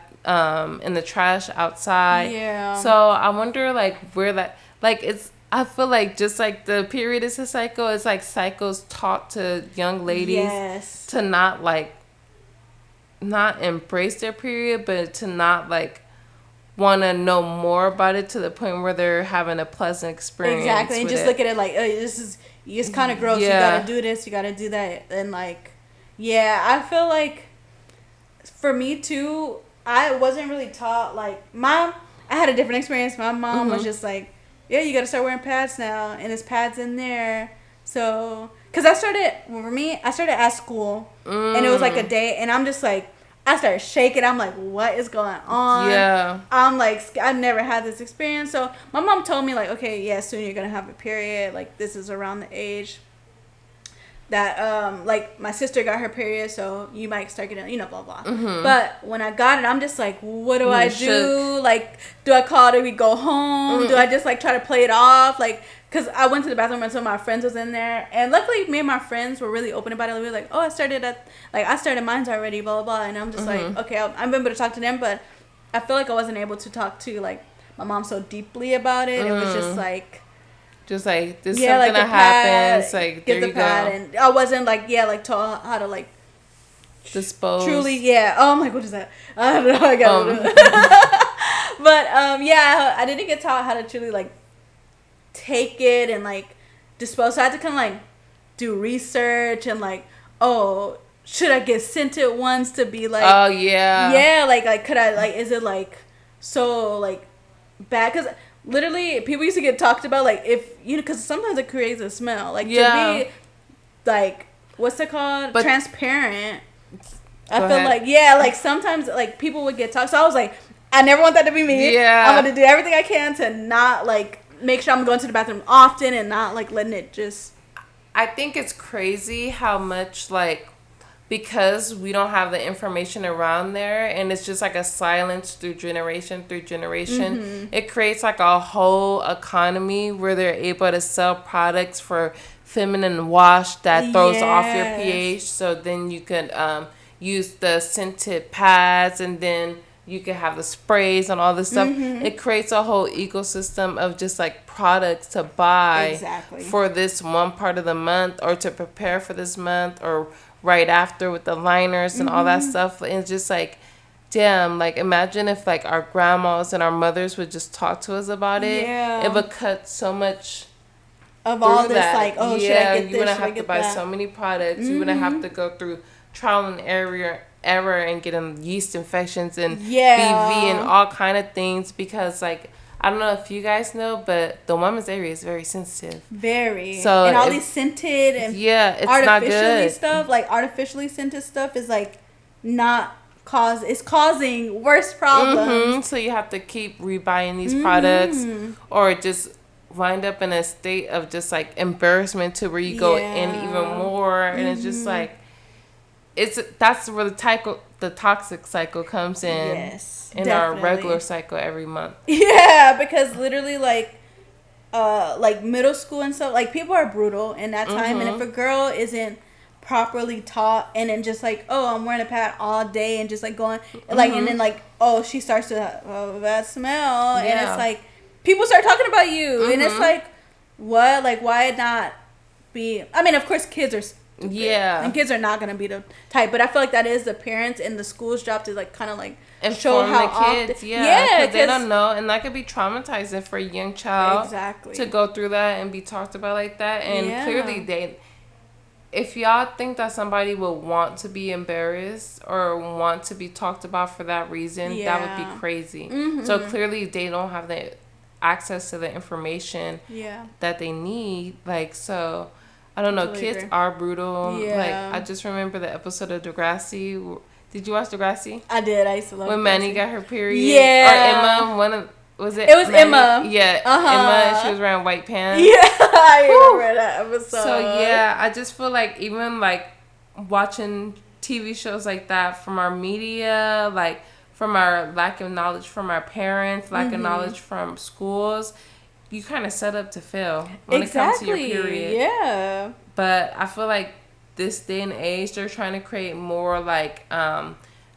in the trash outside. So I wonder like where that like it's. I feel like just like the period is a cycle, it's like cycles taught to young ladies to not embrace their period, but to not like want to know more about it to the point where they're having a pleasant experience. Exactly, and just look at it like, this is, it's kind of gross. Yeah. You gotta do this, you gotta do that, and like, yeah, I feel like for me too, I wasn't really taught, like, I had a different experience. My mom was just like, yeah, you gotta start wearing pads now, and there's pads in there. So, because I started at school, and it was like a day, and I'm just like, I started shaking. I'm like, what is going on? Yeah. I'm like, I've never had this experience. So my mom told me, like, okay, yeah, soon you're going to have a period. Like, this is around the age that, like, my sister got her period, so you might start getting, blah, blah. Mm-hmm. But when I got it, I'm just like, what do I do? Like, do I call? Do we go home? Do I just, like, try to play it off? Like, because I went to the bathroom and some of my friends was in there. And luckily, me and my friends were really open about it. We were like, oh, I started mine's already, blah, blah, blah. And I'm just like, okay, I'm able to talk to them. But I feel like I wasn't able to talk to, like, my mom so deeply about it. It was just like... Just like, this something like that happens. Like, there you go. And I wasn't, like, taught how to, like... dispose. Truly, yeah. Oh, I'm like, what is that? I don't know. I got it. But, I didn't get taught how to truly, like, take it and like dispose. So I had to kind of like do research and like, oh, should I get scented ones to be like, oh yeah, like could I, like, is it like so like bad? Because literally people used to get talked about, like, if because sometimes it creates a smell, like, to be like, what's it called, but transparent. I feel ahead. Like like sometimes like people would get talked. So I was like, I never want that to be me. I'm gonna do everything I can to not like make sure I'm going to the bathroom often and not like letting it just... I think it's crazy how much, like, because we don't have the information around there and it's just like a silence through generation, it creates like a whole economy where they're able to sell products for feminine wash that throws off your pH. So then you can use the scented pads, and then you can have the sprays and all this stuff. It creates a whole ecosystem of just like products to buy for this one part of the month, or to prepare for this month, or right after with the liners and all that stuff. And it's just like, damn, like, imagine if like our grandmas and our mothers would just talk to us about it. It would cut so much of all this that. Like, oh, should I get this? You wouldn't have to buy so many products. You wouldn't have to go through trial and error and getting yeast infections and BV and all kind of things, because like, I don't know if you guys know, but the woman's area is very sensitive. Very. So and all these scented and it's not good stuff, like artificially scented stuff, is like it's causing worse problems. So you have to keep rebuying these products, or just wind up in a state of just like embarrassment to where you go in even more, and it's just like, that's where the toxic cycle comes in. In definitely. Our regular cycle every month. Yeah, because literally like middle school and stuff, like, people are brutal in that time, and if a girl isn't properly taught, and then just like, oh, I'm wearing a pad all day and just like going like, and then like, oh, she starts to have a bad smell, and it's like people start talking about you, and it's like, what, like, why not be? I mean, of course, kids are. And kids are not going to be the type, but I feel like that is the parents and the school's job to like kind of like show how the kids, because they don't know, and that could be traumatizing for a young child to go through that and be talked about like that. And clearly if y'all think that somebody will want to be embarrassed or want to be talked about for that reason, that would be crazy. So clearly they don't have the access to the information that they need, like, so I don't know. Totally kids agree. Are brutal. Like, I just remember the episode of Degrassi. Did you watch Degrassi? I did. I used to love when Degrassi. Manny got her period. Or Emma. Was it? It was Manny? Emma. Yeah, Emma. And she was wearing white pants. Yeah, I remember that episode. So yeah, I just feel like even like watching TV shows like that from our media, like from our lack of knowledge from our parents, lack of knowledge from schools, you kind of set up to fail when it comes to your period. Yeah. But I feel like this day and age, they're trying to create more like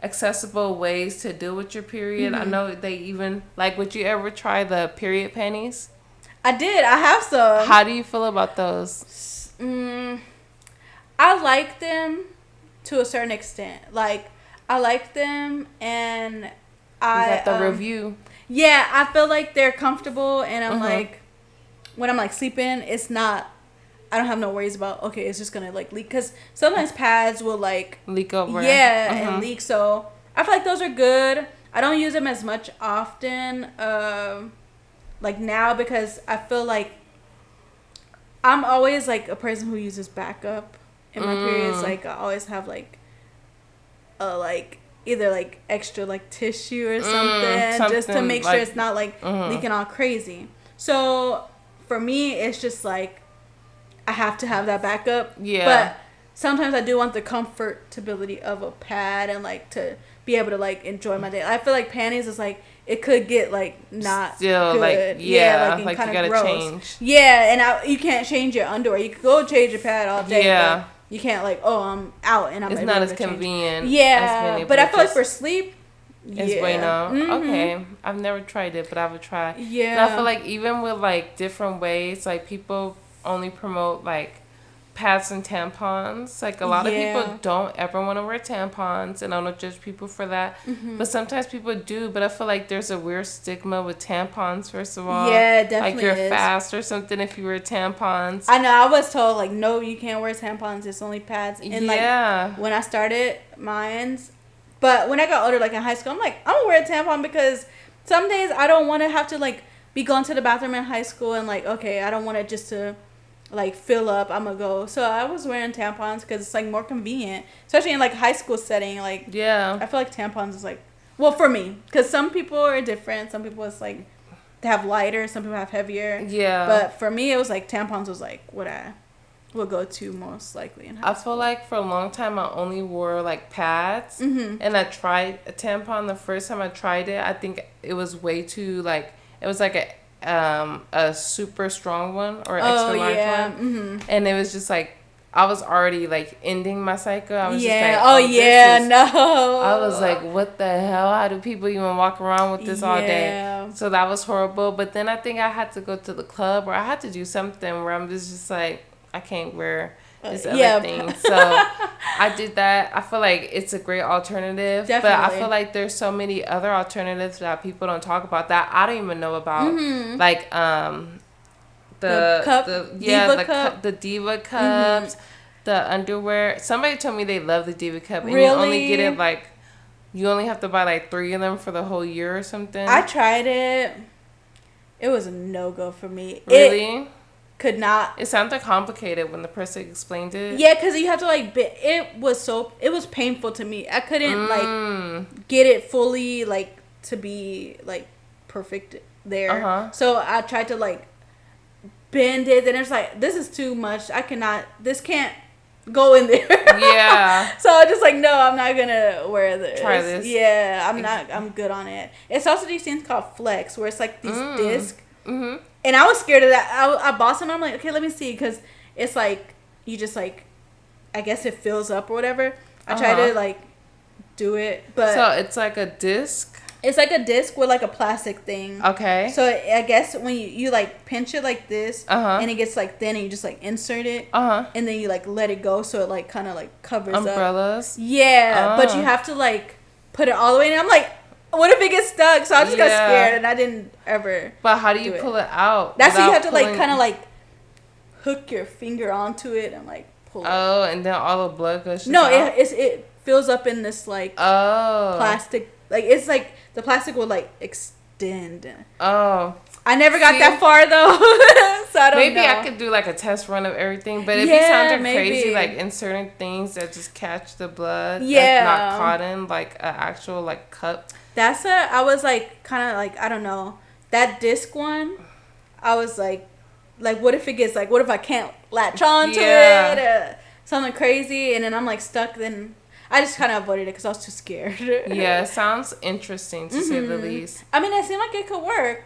accessible ways to deal with your period. I know they even like. Would you ever try the period panties? I did. I have some. How do you feel about those? I like them to a certain extent. Like, I like them, and got the review. Yeah, I feel like they're comfortable, and I'm like, when I'm like sleeping, it's not. I don't have no worries about, okay, it's just gonna like leak, because sometimes pads will like leak over. Yeah, and leak. So I feel like those are good. I don't use them as much often, like now, because I feel like I'm always like a person who uses backup in my periods. Like I always have like either like extra like tissue or something just to make sure it's not like leaking all crazy. So for me, it's just like I have to have that backup. Yeah. But sometimes I do want the comfortability of a pad and like to be able to like enjoy my day. I feel like panties is like it could get like not still good. Like like you gotta change. Yeah, and you can't change your underwear. You could go change your pad all day. Yeah. But you can't like, oh, I'm out and I'm. It's not as convenient. Yeah, but I feel like for sleep, it's bueno. Okay, I've never tried it, but I would try. Yeah, and I feel like even with like different ways, like people only promote like pads and tampons. Like a lot of people don't ever want to wear tampons, and I don't judge people for that. But sometimes people do. But I feel like there's a weird stigma with tampons. First of all, yeah, definitely. Like you're fast or something if you wear tampons. I know. I was told like, no, you can't wear tampons. It's only pads. And like when I started mine's, but when I got older, like in high school, I'm like, I'm gonna wear a tampon because some days I don't want to have to like be going to the bathroom in high school and like, okay, I don't want it just to like fill up. I'm gonna go. So I was wearing tampons because it's like more convenient, especially in like high school setting. Like, yeah, I feel like tampons is like, well, for me, because some people are different. Some people it's like they have lighter, some people have heavier. Yeah, but for me it was like tampons was like what I would go to most likely in high school. I feel like for a long time I only wore like pads, and I tried a tampon. The first time I tried it, I think it was way too like, it was like a super strong one or an extra large one, and it was just like I was already like ending my cycle. I was just like, I was like, what the hell? How do people even walk around with this all day? So that was horrible. But then I think I had to go to the club, or I had to do something where I'm just like, I can't wear this other thing. So I did that. I feel like it's a great alternative. Definitely. But I feel like there's so many other alternatives that people don't talk about that I don't even know about. Like the cup, the Diva cups, the underwear. Somebody told me they love the Diva cup, and you only get it like, you only have to buy like 3 of them for the whole year or something. I tried it. It was a no-go for me. Really? Could not. It sounded complicated when the person explained it. Yeah, because you have to like it was painful to me. I couldn't like get it fully like to be like perfect there. So I tried to like bend it, and it's like, this is too much. This can't go in there. Yeah. So I just like, no, I'm not gonna wear this. Try this. Yeah, I'm good on it. It's also these things called Flex, where it's like these discs. And I was scared of that. I bought some. I'm like, okay, let me see, because it's like you just like, I guess it fills up or whatever. I tried to like do it, but so it's like a disc. It's like a disc with like a plastic thing. Okay. So I guess when you like pinch it like this, and it gets like thin, and you just like insert it, and then you like let it go, so it like kind of like covers umbrellas. Yeah, but you have to like put it all the way in. I'm like, what if it gets stuck? So I just got scared, and I didn't ever. But how do you pull it out? That's what you have to like kind of like hook your finger onto it and like pull it. Oh, and then all the blood goes. No, it fills up in this like plastic. Like it's like the plastic will like extend. Oh. I never got that far though, so I don't know. Maybe I could do like a test run of everything, but if you sounded crazy, like inserting things that just catch the blood, that's not cotton, like an actual like cup. I was like kind of like, I don't know, that disc one. I was like what if it gets like, what if I can't latch on to it, something crazy, and then I'm like stuck. Then I just kind of avoided it because I was too scared. Yeah, it sounds interesting to say the least. I mean, it seemed like it could work,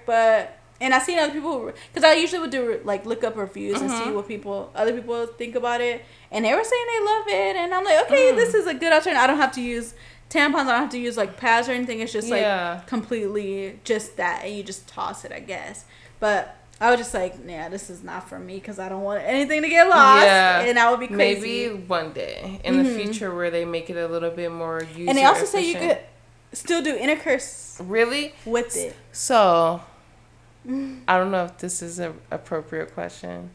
and I seen other people, because I usually would do like look up reviews and see what other people think about it, and they were saying they love it, and I'm like, okay, this is a good alternative. I don't have to use tampons. I don't have to use like pads or anything. It's just like completely just that, and you just toss it, I guess. But I was just like, yeah, this is not for me, because I don't want anything to get lost. Yeah. And that would be crazy. Maybe one day in the future where they make it a little bit more user And they also efficient. say you could still do intercourse. Really? With it. So, I don't know if this is an appropriate question.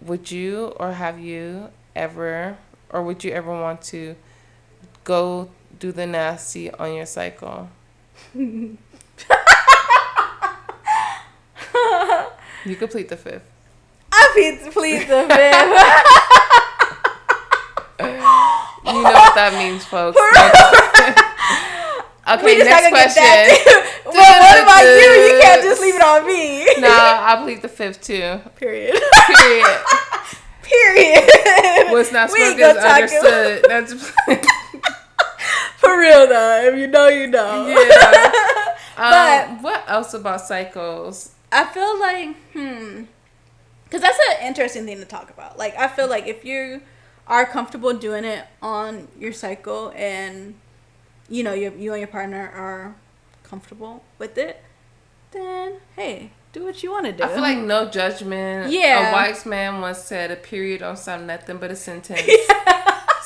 Would you or have you ever, or would you ever want to go do the nasty on your cycle? You complete the fifth. I plead the fifth. You know what that means, folks. Okay, next question. Well, what about you? You can't just leave it on me. Nah, I plead the fifth too. Period. What's not spoken is understood. That's for real though. If you know, you know. Yeah. But what else about cycles? I feel like because that's an interesting thing to talk about. Like, I feel like if you are comfortable doing it on your cycle and you know you and your partner are comfortable with it, then hey, do what you want to do. I feel like no judgment. Yeah. A wise man once said a period don't sound nothing but a sentence.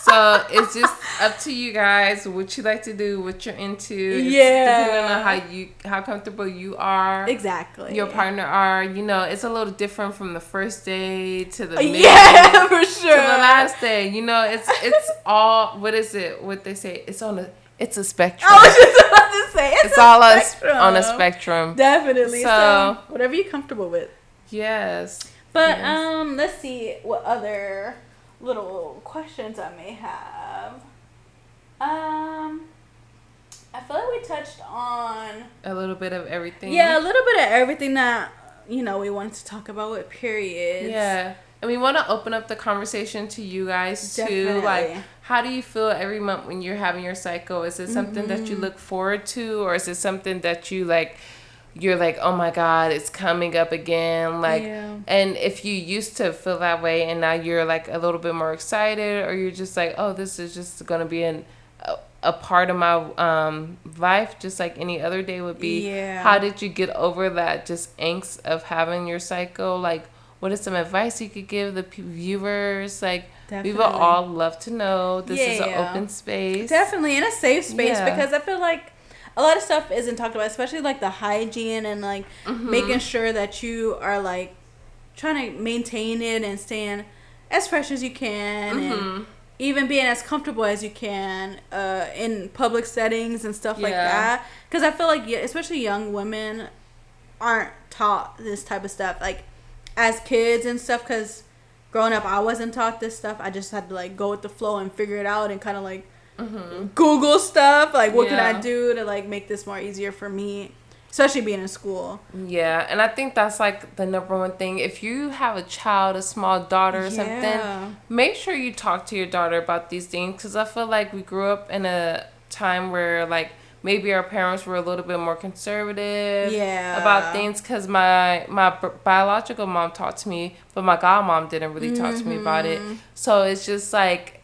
So it's just up to you guys what you like to do, what you're into. Yeah. Depending on how comfortable you are. Exactly. Your partner are. You know, it's a little different from the first day to the for sure. To the last day. You know, it's all, what is it? What they say? It's a spectrum. I was just about to say it's all on a spectrum. Definitely. So whatever you're comfortable with. Yes. But let's see what other little questions I may have. I feel like we touched on a little bit of everything. Yeah, a little bit of everything that we wanted to talk about with periods. Yeah. And we want to open up the conversation to you guys too. Like, how do you feel every month when you're having your cycle? Is it something that you look forward to, or is it something that you're like, oh my God, it's coming up again? Like, and if you used to feel that way and now you're like a little bit more excited, or you're just like, oh, this is just going to be a part of my life, just like any other day would be. Yeah. How did you get over that just angst of having your cycle? Like, what is some advice you could give the viewers? Like, we would all love to know. This is an open space. Definitely, in a safe space, because I feel like a lot of stuff isn't talked about, especially like the hygiene and like making sure that you are like trying to maintain it and staying as fresh as you can and even being as comfortable as you can in public settings and stuff like that. Because I feel like especially young women aren't taught this type of stuff like as kids and stuff, because growing up I wasn't taught this stuff. I just had to like go with the flow and figure it out and kind of like Google stuff like what can I do to like make this more easier for me, especially being in school. Yeah, and I think that's like the number one thing. If you have a child, a small daughter or something, make sure you talk to your daughter about these things, because I feel like we grew up in a time where like maybe our parents were a little bit more conservative about things, because my biological mom talked to me, but my godmom didn't really talk to me about it. So it's just like,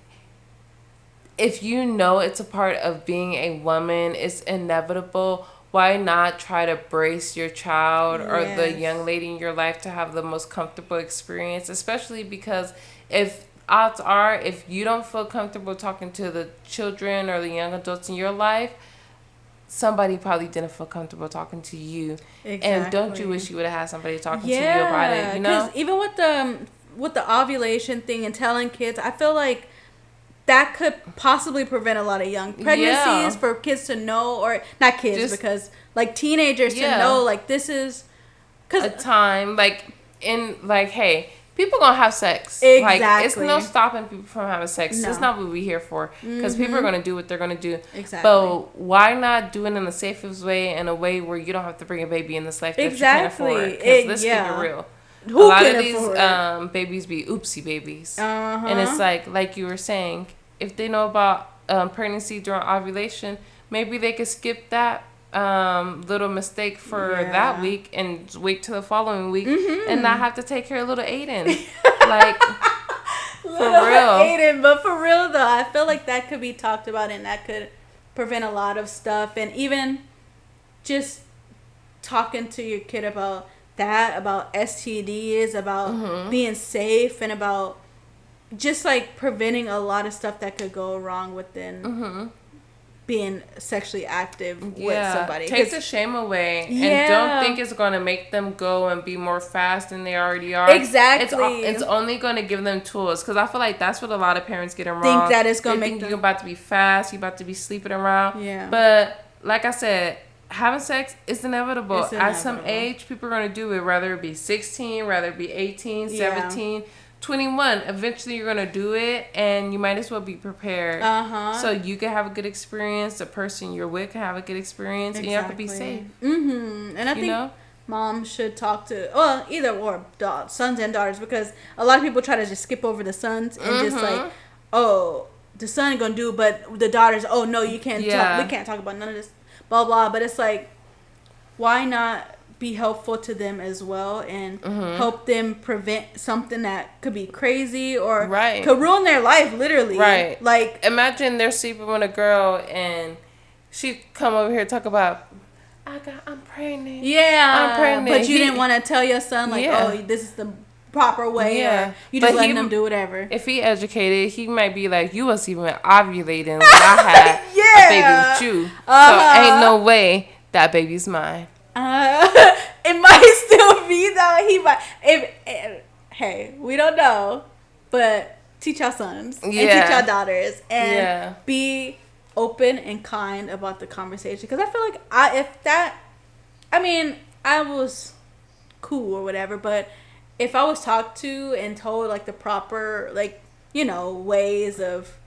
if you know it's a part of being a woman, it's inevitable, why not try to brace your child or the young lady in your life to have the most comfortable experience, especially because odds are, if you don't feel comfortable talking to the children or the young adults in your life, somebody probably didn't feel comfortable talking to you. Exactly. And don't you wish you would have had somebody talking to you about it, you know? Because even with the ovulation thing and telling kids, I feel like that could possibly prevent a lot of young pregnancies for kids to know, or not kids, because like teenagers to know, like, this is a time, like, in, like, hey, people gonna have sex. Exactly. Like, it's no stopping people from having sex. That's not what we're here for, because people are gonna do what they're gonna do. Exactly. But why not do it in the safest way, in a way where you don't have to bring a baby in this life that you can't afford? Because let's keep it real. A lot of these babies be oopsie babies. And it's like you were saying, if they know about pregnancy during ovulation, maybe they could skip that little mistake for that week and wait till the following week and not have to take care of little Aiden. Like, for real. Aiden, but for real though, I feel like that could be talked about and that could prevent a lot of stuff. And even just talking to your kid about that, about STDs, about being safe, and about just like preventing a lot of stuff that could go wrong within being sexually active with somebody. Take the shame away and don't think it's going to make them go and be more fast than they already are. Exactly. It's only going to give them tools, because I feel like that's what a lot of parents get wrong. Think that it's going to make them... you're about to be fast, you're about to be sleeping around. Yeah. But like I said, having sex is inevitable. At some age, people are going to do it, whether it be 16, whether it be 18, 17, 21. Eventually, you're going to do it, and you might as well be prepared. So you can have a good experience. The person you're with can have a good experience, and you have to be safe. And I think moms should talk to, well, either or, sons and daughters, because a lot of people try to just skip over the sons and just like, oh, the son gonna do, but the daughters, oh no, you can't talk, we can't talk about none of this, blah blah. But it's like, why not be helpful to them as well and help them prevent something that could be crazy or could ruin their life, literally. Like, imagine they're sleeping with a girl and she come over here and talk about, I'm pregnant. I'm pregnant. But you didn't want to tell your son, like, oh, this is the proper way. Or you just letting them do whatever. If he educated, he might be like, you was even ovulating when I had a baby with you. So ain't no way that baby's mine. It might still be though. He might. Hey, we don't know, but teach our sons and teach our daughters and be open and kind about the conversation. Because I feel like I was cool or whatever, but if I was talked to and told like the proper, like, you know, ways of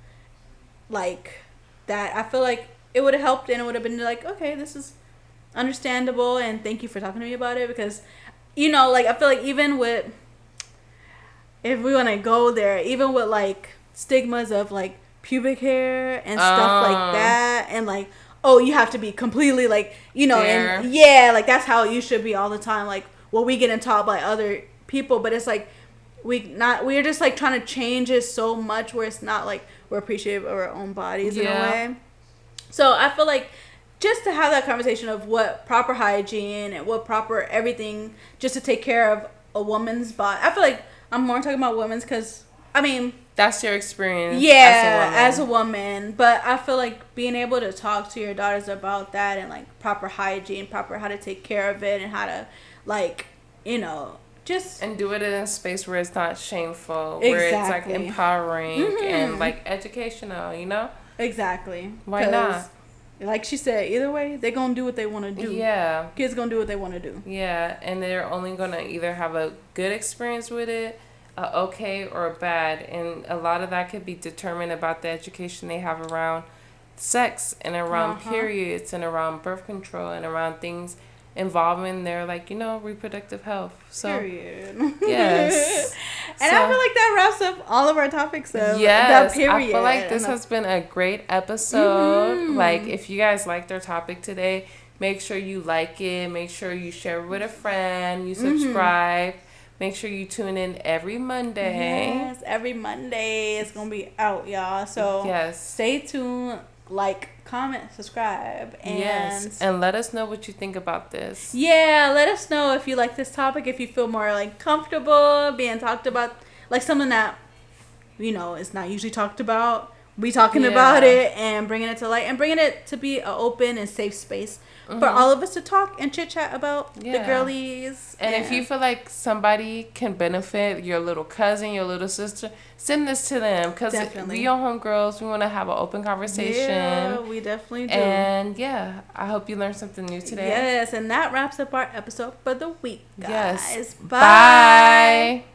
like that, I feel like it would have helped, and it would have been like, okay, this is understandable, and thank you for talking to me about it. Because, you know, like, I feel like even with, if we want to go there, even with like stigmas of like pubic hair and stuff like that, and like, oh, you have to be completely like, you know, and like that's how you should be all the time, like what we get taught by other people. But it's like we're just like trying to change it so much where it's not like we're appreciative of our own bodies in a way. So I feel like just to have that conversation of what proper hygiene and what proper everything just to take care of a woman's body. I feel like I'm more talking about women's because, I mean, that's your experience as a woman. But I feel like being able to talk to your daughters about that and like proper hygiene, proper how to take care of it and how to, like, you know, just... And do it in a space where it's not shameful, where it's like empowering and like educational, you know? Exactly. Why not? Like she said, either way, they're going to do what they want to do. Yeah. Kids going to do what they want to do. Yeah, and they're only going to either have a good experience with it, a okay, or a bad. And a lot of that could be determined about the education they have around sex and around periods and around birth control and around things involving their, like, you know, reproductive health. So, period. Yes. And so, I feel like that wraps up all of our topics of the period. I feel like this has been a great episode. Like, if you guys liked our topic today, make sure you like it. Make sure you share it with a friend. You subscribe. Make sure you tune in every Monday. Yes, every Monday it's going to be out, y'all. So, stay tuned. Like, comment, subscribe, and let us know what you think about this. Yeah, let us know if you like this topic, if you feel more like comfortable being talked about, like something that, you know, is not usually talked about. We talking about it and bringing it to light and bringing it to be an open and safe space for all of us to talk and chit chat about the girlies. And if you feel like somebody can benefit, your little cousin, your little sister, send this to them, because we are homegirls. We want to have an open conversation. Yeah, we definitely do. And I hope you learned something new today. Yes, and that wraps up our episode for the week, guys. Yes. Bye.